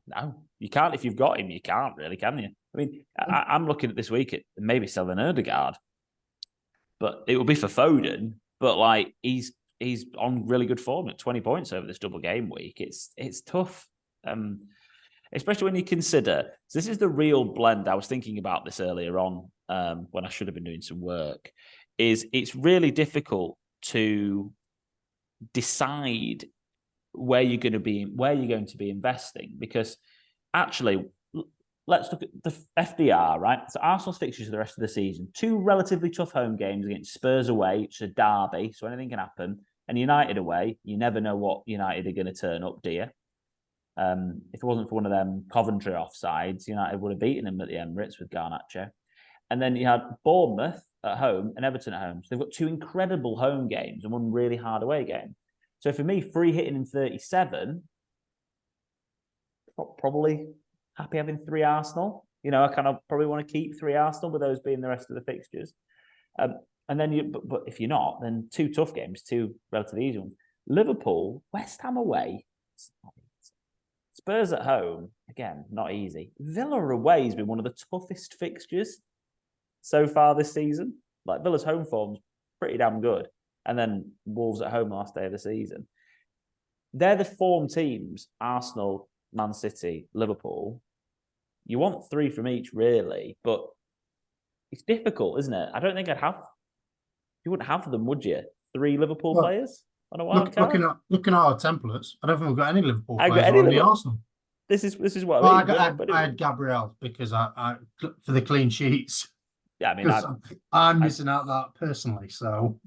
No, you can't. If you've got him, you can't really, can you? I mean, I'm looking at this week at maybe selling Ødegaard, but it will be for Foden. But like he's on really good form at 20 points over this double game week. It's tough, especially when you consider. So this is the real blend. I was thinking about this earlier on when I should have been doing some work. It's really difficult to decide where you're going to be investing, because actually, let's look at the FDR, right? So Arsenal's fixtures for the rest of the season. 2 relatively tough home games against Spurs away, which is a derby, so anything can happen. And United away, you never know what United are going to turn up, do you? If it wasn't for one of them Coventry offsides, United would have beaten them at the Emirates with Garnacho. And then you had Bournemouth at home and Everton at home. So they've got 2 incredible home games and 1 really hard away game. So for me, free hitting in 37, probably happy having 3 Arsenal. I kind of probably want to keep 3 Arsenal, with those being the rest of the fixtures. And then but if you're not, then 2 tough games, 2 relatively easy ones. Liverpool, West Ham away, Spurs at home, again, not easy. Villa away has been one of the toughest fixtures so far this season. Like Villa's home form's pretty damn good. And then Wolves at home last day of the season. They're the form teams, Arsenal, Man City, Liverpool. You want 3 from each, really, but it's difficult, isn't it? I don't think you wouldn't have them, would you? 3 Liverpool players on a wild card? Looking at our templates, I don't think we've got any Liverpool players on the Arsenal. This is what I mean. I had Gabriel because I for the clean sheets. Yeah, I mean, I'm missing out that personally, so.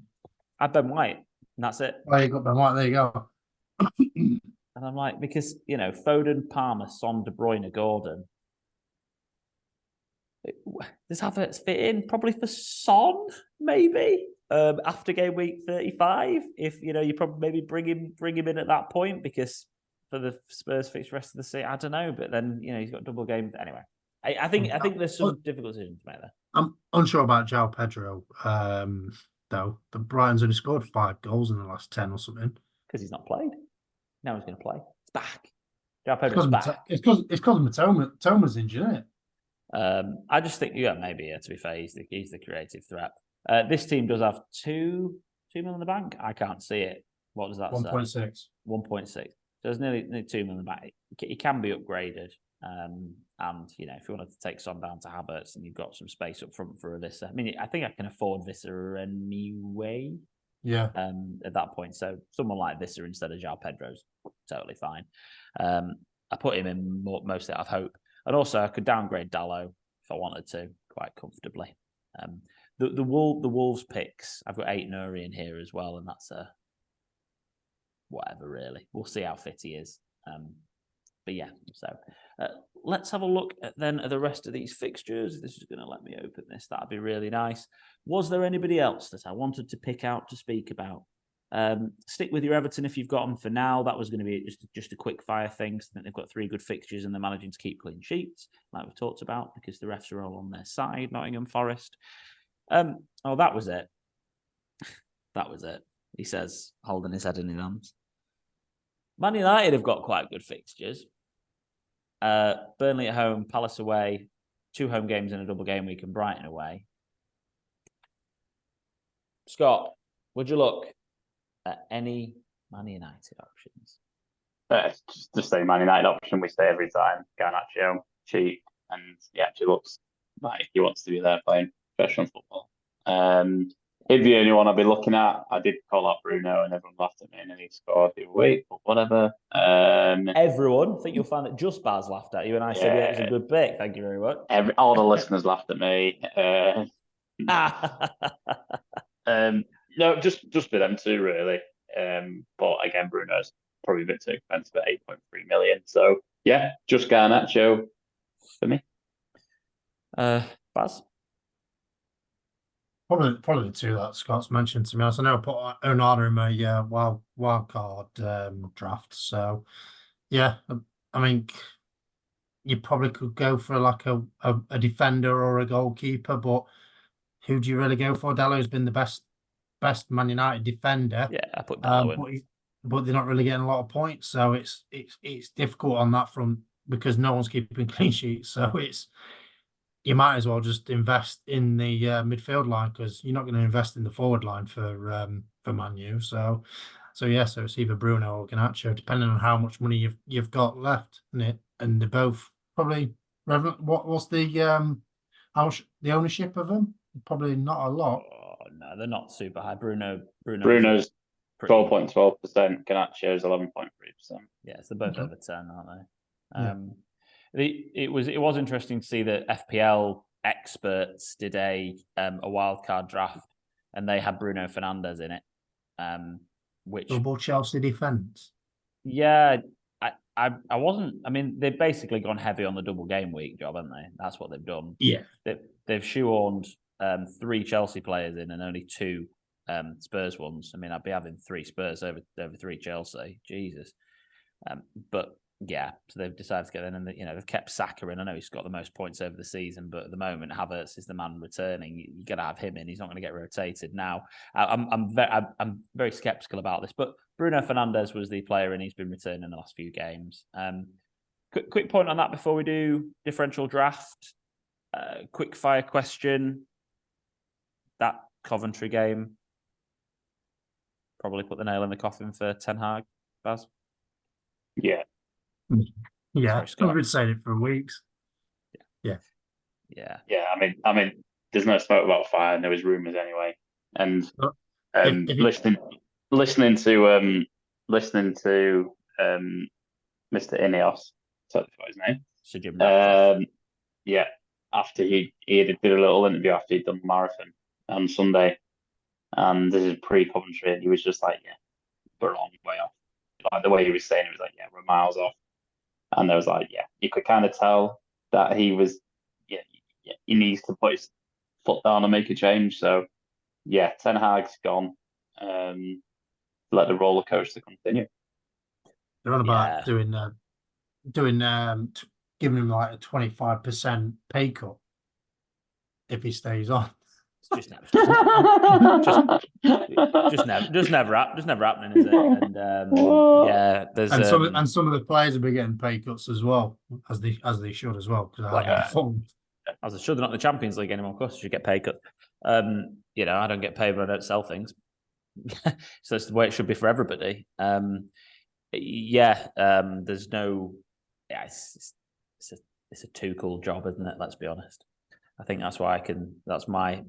I had Ben White, and that's it. Oh, you got Ben White, there you go. And I'm like, because, Foden, Palmer, Son, De Bruyne, Gordon. Does Havertz fit in? Probably for Son, maybe. After game week 35, if, you probably maybe bring him in at that point, because for the Spurs fixed rest of the season, I don't know. But then, he's got double game. Anyway, I think there's some difficult decisions to make there. I'm unsure about João Pedro. though. The Brighton's only scored 5 goals in the last 10 or something. Because he's not played. Now he's going to play. It's back. João Pedro's back. It's because Matoma's injured, isn't it? I just think, maybe, to be fair, he's the creative threat. This team does have 2 million in the bank. I can't see it. What does that 1.6. say? 1.6. So there's nearly 2 million in the bank. He can be upgraded. And, if you wanted to take Son down to Havertz and you've got some space up front for a Visser. I mean, I think I can afford Visser anyway. Yeah. At that point. So someone like Visser instead of João Pedro's totally fine. I put him in mostly out of hope. And also I could downgrade Dalot if I wanted to quite comfortably. The Wolves picks, I've got 8 Nuri in here as well, and that's whatever really. We'll see how fit he is. But yeah, so let's have a look at the rest of these fixtures. This is going to let me open this. That'd be really nice. Was there anybody else that I wanted to pick out to speak about? Stick with your Everton if you've got them for now. That was going to be just a quick fire thing. I think they've got 3 good fixtures and they're managing to keep clean sheets, like we've talked about, because the refs are all on their side. Nottingham Forest. That was it. That was it. He says, holding his head in his hands. Man United have got quite good fixtures. Burnley at home, Palace away, 2 home games in a double game week, and Brighton away. Scott, would you look at any Man United options? Just the same Man United option we say every time. Garnacho, cheap, and he actually looks like he wants to be there playing professional football. He'd be the only one I'd be looking at. I did call out Bruno and everyone laughed at me and then he scored the other week, but whatever. Everyone, I think you'll find that just Baz laughed at you and I said it was a good pick. Thank you very much. All the listeners laughed at me. No, just for them two, really. But again, Bruno's probably a bit too expensive at 8.3 million. So yeah, just Garnacho for me. Baz? Probably the 2 that Scott's mentioned, to be honest. I know I put Onana in my wild card draft. So yeah, I mean, you probably could go for like a defender or a goalkeeper, but who do you really go for? Dalot's been the best Man United defender. Yeah, I put Dalot in. But they're not really getting a lot of points, so it's difficult on that front because no one's keeping clean sheets. So you might as well just invest in the midfield line because you're not going to invest in the forward line for Man U. So it's either Bruno or Garnacho, depending on how much money you've got left in it, and they're both probably relevant. What's the how much the ownership of them? Probably not a lot. Oh, no, they're not super high. Bruno's 12.12%. Garnacho's 11.3%. Yeah, so they're both over 10, aren't they? It was interesting to see that FPL experts did a wildcard draft, and they had Bruno Fernandes in it. Which double Chelsea defense. Yeah, I wasn't. I mean, they've basically gone heavy on the double game week job, haven't they? That's what they've done. Yeah, they've shoehorned 3 Chelsea players in and only 2 Spurs ones. I mean, I'd be having 3 Spurs over 3 Chelsea. Jesus. But yeah, so they've decided to get in, and they've kept Saka in. I know he's got the most points over the season, but at the moment Havertz is the man returning. You got to have him in. He's not going to get rotated now. I'm very skeptical about this, but Bruno Fernandes was the player, and he's been returning in the last few games. Quick point on that before we do differential draft. Quick fire question. That Coventry game probably put the nail in the coffin for Ten Hag, Baz. Yeah. Yeah, I've been saying it for weeks. Yeah. I mean, there's no smoke about fire, and there was rumours anyway. And listening to Mr. Ineos, so that's what his name. Sir Jim Ratcliffe. Yeah, after he did a little interview after he'd done the marathon on Sunday, and this is pre-Coventry, and he was just like, "Yeah, we're a long way off." Like the way he was saying it was like, "Yeah, we're miles off." And there was like, yeah, you could kind of tell that he was, he needs to put his foot down and make a change. So, yeah, Ten Hag's gone. Let the roller coaster continue. They're on about giving him like a 25% pay cut if he stays on. It's just never happening, is it? And yeah, there's and some of the players have been getting pay cuts as well, as they should as well, because I haven't performed. As I should, they're not in the Champions League anymore. Of course, you should get pay cut. You know, I don't get paid when I don't sell things, so that's the way it should be for everybody. There's no, it's a too cool job, isn't it? Let's be honest. I think that's why that's my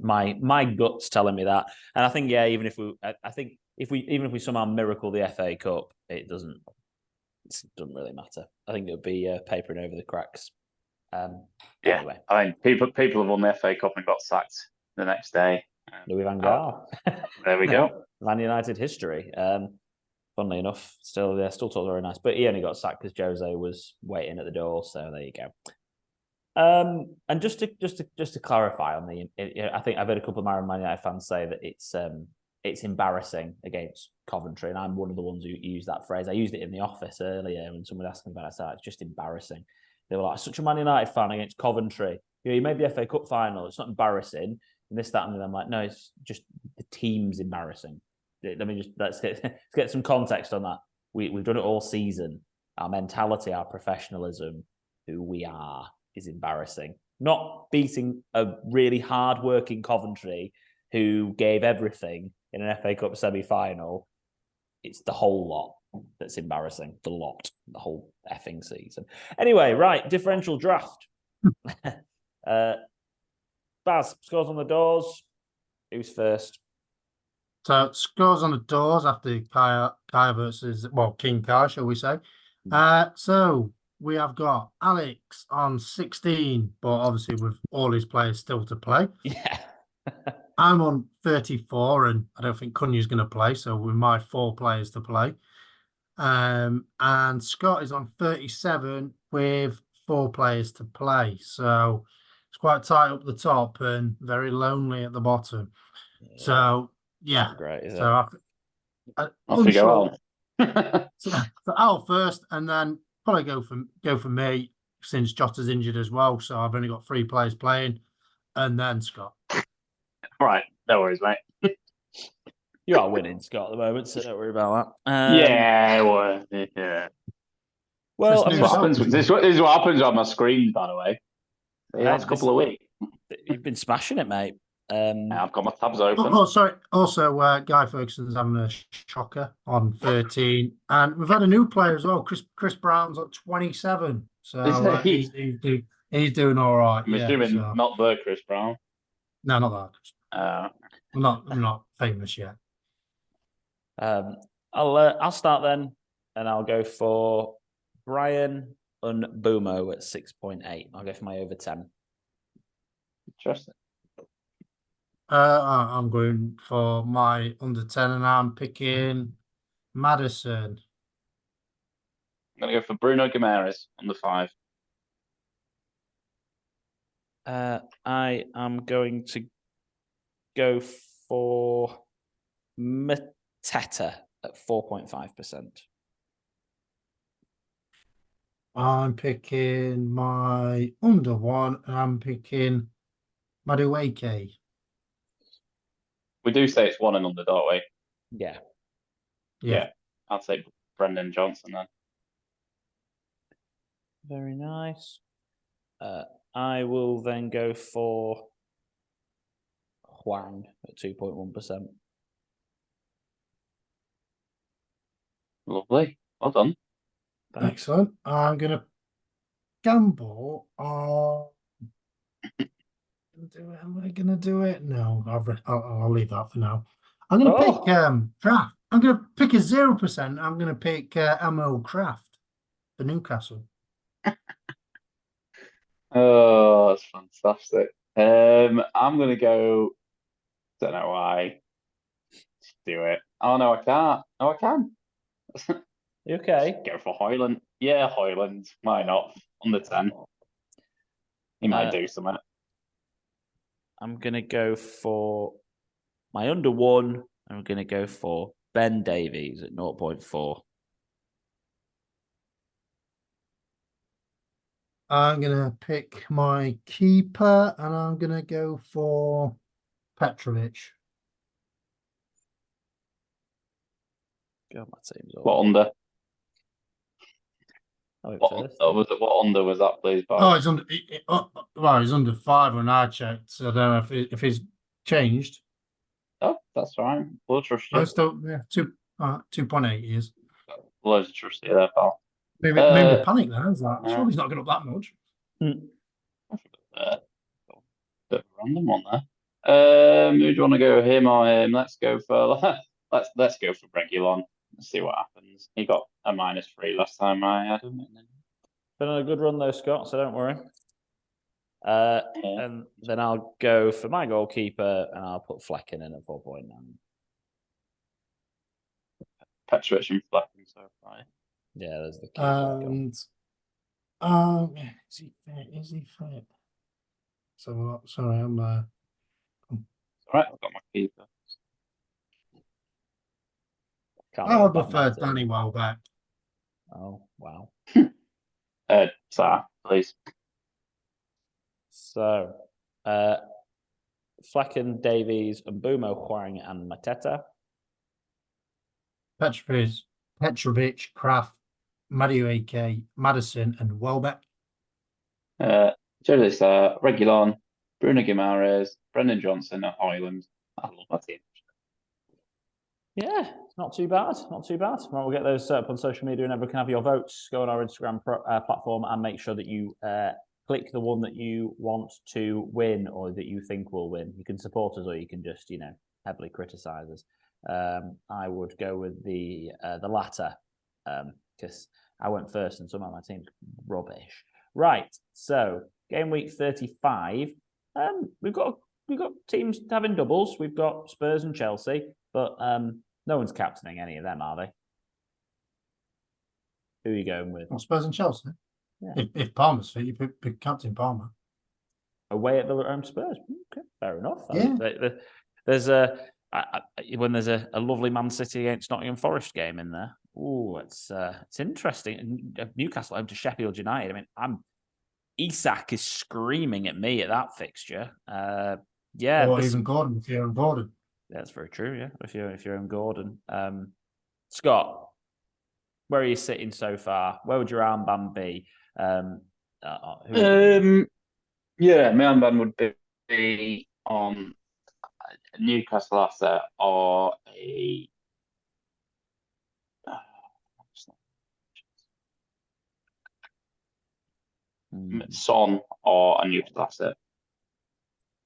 guts telling me that. And I think, yeah, even if we somehow miracle the FA Cup, it doesn't really matter. I think it'll be papering over the cracks. Anyway. I think people have won the FA Cup and got sacked the next day. Louis van Gaal. There we go. Man United history. Funnily enough, still talk very nice, but he only got sacked because Jose was waiting at the door. So there you go. And just to clarify on I think I've heard a couple of Man United fans say that it's embarrassing against Coventry, and I'm one of the ones who used that phrase. I used it in the office earlier when someone asked me about it. I said it's just embarrassing. They were like, such a Man United fan against Coventry. You made the FA Cup final. It's not embarrassing. And this, that, and then I'm like, no, it's just the team's embarrassing. Let's get some context on that. We've done it all season. Our mentality, our professionalism, who we are, is embarrassing. Not beating a really hard-working Coventry who gave everything in an FA Cup semi-final. It's the whole lot that's embarrassing. The whole effing season. Anyway, right, differential draft. Baz, scores on the doors. Who's first? So scores on the doors after Kaya versus, King Kai, shall we say. So we have got Alex on 16, but obviously with all his players still to play. Yeah. I'm on 34, and I don't think Cunha's going to play, so we might 4 players to play. And Scott is on 37 with 4 players to play. So it's quite tight up the top and very lonely at the bottom. Yeah. So yeah, not great, is so it? Off you go, Al. So Al first, and then probably go for me since Jota's injured as well. So I've only got 3 players playing, and then Scott. Right, no worries, mate. You are winning, Scott, at the moment, so don't worry about that. Yeah. Well, this is what happens on my screen, by the way. Yeah, last couple of weeks. You've been smashing it, mate. I've got my tabs open. Oh, sorry. Also, Guy Ferguson's having a shocker on 13, and we've had a new player as well. Chris Brown's at 27, so he's doing all right. I'm assuming not the Chris Brown. No, not that. I'm not famous yet. I'll start then, and I'll go for Brian Boomo at 6.8. I'll go for my over 10. Interesting. I'm going for my under 10, and I'm picking Madison. I'm going to go for Bruno Guimaraes on the 5. I am going to go for Mateta at 4.5%. I'm picking my under 1, and I'm picking Madueke. We do say it's 1 and under, don't we? Yeah. I'd say Brendan Johnson then. Very nice. I will then go for Huang at 2.1%. Lovely. Well done. Thanks. Excellent. I'm going to gamble on... Am I going to do it? No, I'll leave that for now. I'm going to pick Kraft. I'm going to pick a 0%. I'm going to pick Emil Kraft for Newcastle. Oh, that's fantastic. I'm going to go... Don't know why. Just do it. Oh, no, I can't. No, I can. You okay? Go for Hoyland. Yeah, Hoyland. Why not? Under 10. He might do something. I'm going to go for my under 1. I'm going to go for Ben Davies at 0.4. I'm going to pick my keeper, and I'm going to go for Petrovic. God, my team's all. What under? What under was that, please? Bob? Oh, it's under. Well, he's under 5 when I checked. So I don't know if he's changed. Oh, that's fine. We'll trust you. Oh, still, yeah, 2.8 years. Loads of trust you there, pal. Maybe panic there. Is that? Surely he's not going up that much. Bit of a random one there. Who do you want to go, him or him? Let's go for Regulon. Let's see what happens. He got a -3 last time I had him. Been on a good run though, Scott. So don't worry. And then I'll go for my goalkeeper, and I'll put Flecken in at 4.9. Petrovic and Flecken so far. Yeah, there's the And is he fit? Is he fit? So sorry, I'm All right, I've got my keeper. I prefer Danny Welbeck. Oh wow. Sarah, please. So, Flecken, Davies, Mbumo, Huang, and Mateta. Petrovic, Kraft, Madueke, Madison, and Welbeck. Joseph Regulon, Bruno Guimaraes, Brendan Johnson, and Hoyland. I love my team. Yeah, not too bad. Not too bad. Well, we'll get those set up on social media and everyone can have your votes. Go on our Instagram platform and make sure that you click the one that you want to win or that you think will win. You can support us or you can just, heavily criticize us. I would go with the latter because I went first and somehow my team's rubbish. Right, so game week 35. We've got teams having doubles. We've got Spurs and Chelsea, but no one's captaining any of them, are they? Who are you going with? Well, Spurs and Chelsea. Yeah. If Palmer's fit, you pick Captain Palmer. Away at the Spurs. Okay, fair enough. Yeah. There's when there's a lovely Man City against Nottingham Forest game in there. Oh, it's interesting. Newcastle home to Sheffield United. I mean, Isak is screaming at me at that fixture. Yeah, or even Gordon if you're on Gordon. That's very true. Yeah, if you're on Gordon, Scott, where are you sitting so far? Where would your armband be? Yeah, my armband would be on a Newcastle asset or a Son or a Newcastle asset.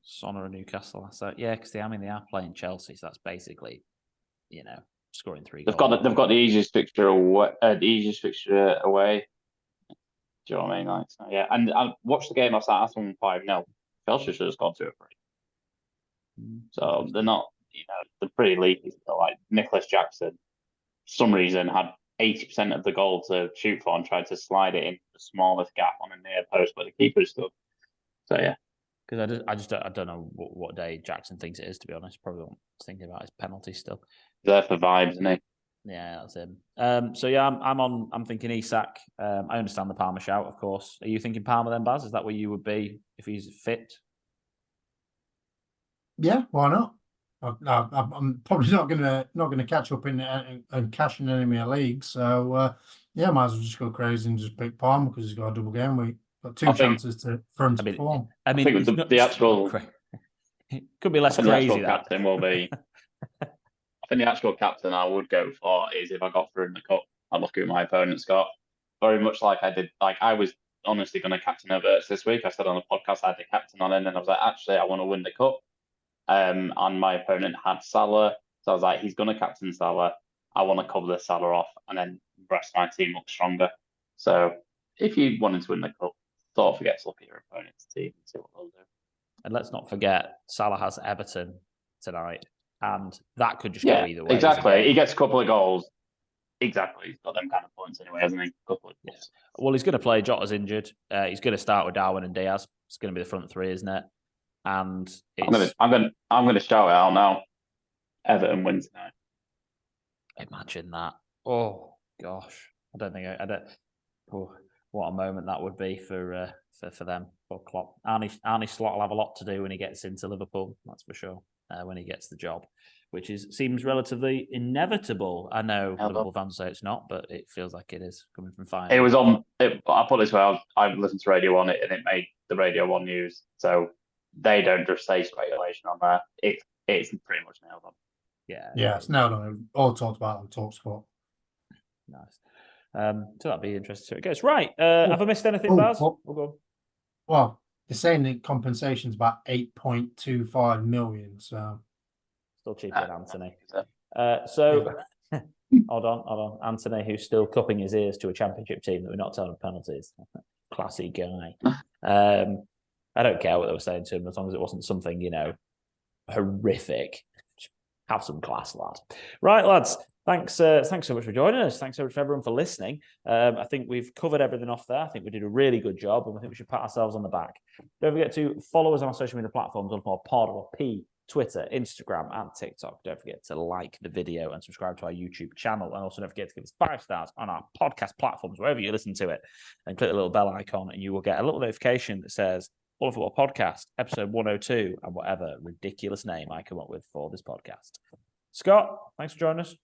Son or a Newcastle asset, yeah, because they are playing Chelsea, so that's basically, scoring 3 goals. They've got the easiest fixture away. Do you know what I mean? Yeah, and I watched the game last night. Aston 5-0. Chelsea should have scored 2 or 3. So they're not, they're pretty leaky. Like Nicholas Jackson, for some reason, had 80% of the goal to shoot for and tried to slide it into the smallest gap on a near post where the keeper stood. So yeah. Because I don't know what day Jackson thinks it is, to be honest. Probably not thinking about his penalty still. He's there for vibes, isn't he? Yeah, that's him. So yeah, I'm thinking Isak. I understand the Palmer shout, of course. Are you thinking Palmer then, Baz? Is that where you would be if he's fit? Yeah, why not? I'm probably not gonna catch up in and cash in any of my leagues. So yeah, might as well just go crazy and just pick Palmer because he's got a double game week. Got 2 chances for him to perform. I think the actual it could be less crazy. The captain will be. I think the actual captain I would go for is if I got through in the cup, I'd look at my opponent's got. Very much like I did. Like I was honestly going to captain Everts this week. I said on the podcast I had the captain on it, and then I was like, actually, I want to win the cup. And my opponent had Salah, so I was like, he's going to captain Salah. I want to cover the Salah off, and then the rest of my team looks stronger. So if you wanted to win the cup, don't forget to look at your opponent's team and see what they'll do. And let's not forget, Salah has Everton tonight, and that could just go either way. Exactly. He gets a couple of goals. Exactly. He's got them kind of points anyway, hasn't he? A couple of goals. Yeah. Well, he's going to play. Jota's injured. He's going to start with Darwin and Diaz. It's going to be the front 3, isn't it? And I'm going to shout it out now. Everton win tonight. Imagine that. Oh gosh, I don't think I don't. Oh, what a moment that would be for them. for Klopp. Arnie Slot will have a lot to do when he gets into Liverpool, that's for sure, when he gets the job, which seems relatively inevitable. I know Liverpool fans say it's not, but it feels like it is coming from fine. It was on, I put it this way, I listened to Radio 1 and it made the Radio 1 news. So they don't just say speculation on there. It's pretty much nailed on. Yeah, it's nailed on. All talked about on TalkSport. Nice. So that'd be interesting. So it goes right. Have I missed anything, Baz? Well, they're saying the compensation's about 8.25 million. So still cheaper than Anthony. So hold on. Anthony, who's still cupping his ears to a championship team that we're not telling penalties. Classy guy. I don't care what they were saying to him as long as it wasn't something, horrific. Have some class, lad. Right, lads. Thanks so much for joining us. Thanks so much for everyone for listening. I think we've covered everything off there. I think we did a really good job, and I think we should pat ourselves on the back. Don't forget to follow us on our social media platforms on our Pod or P, Twitter, Instagram, and TikTok. Don't forget to like the video and subscribe to our YouTube channel. And also don't forget to give us 5 stars on our podcast platforms, wherever you listen to it, and click the little bell icon, and you will get a little notification that says All of Football Podcast, episode 102, and whatever ridiculous name I come up with for this podcast. Scott, thanks for joining us.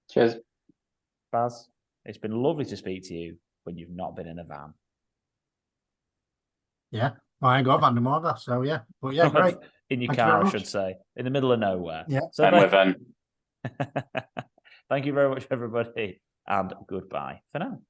Cheers. Baz, it's been lovely to speak to you when you've not been in a van. Yeah, I ain't got a van tomorrow, so yeah. But yeah, great. In your car, I should say. In the middle of nowhere. Yeah. So van. Thank you very much, everybody, and goodbye for now.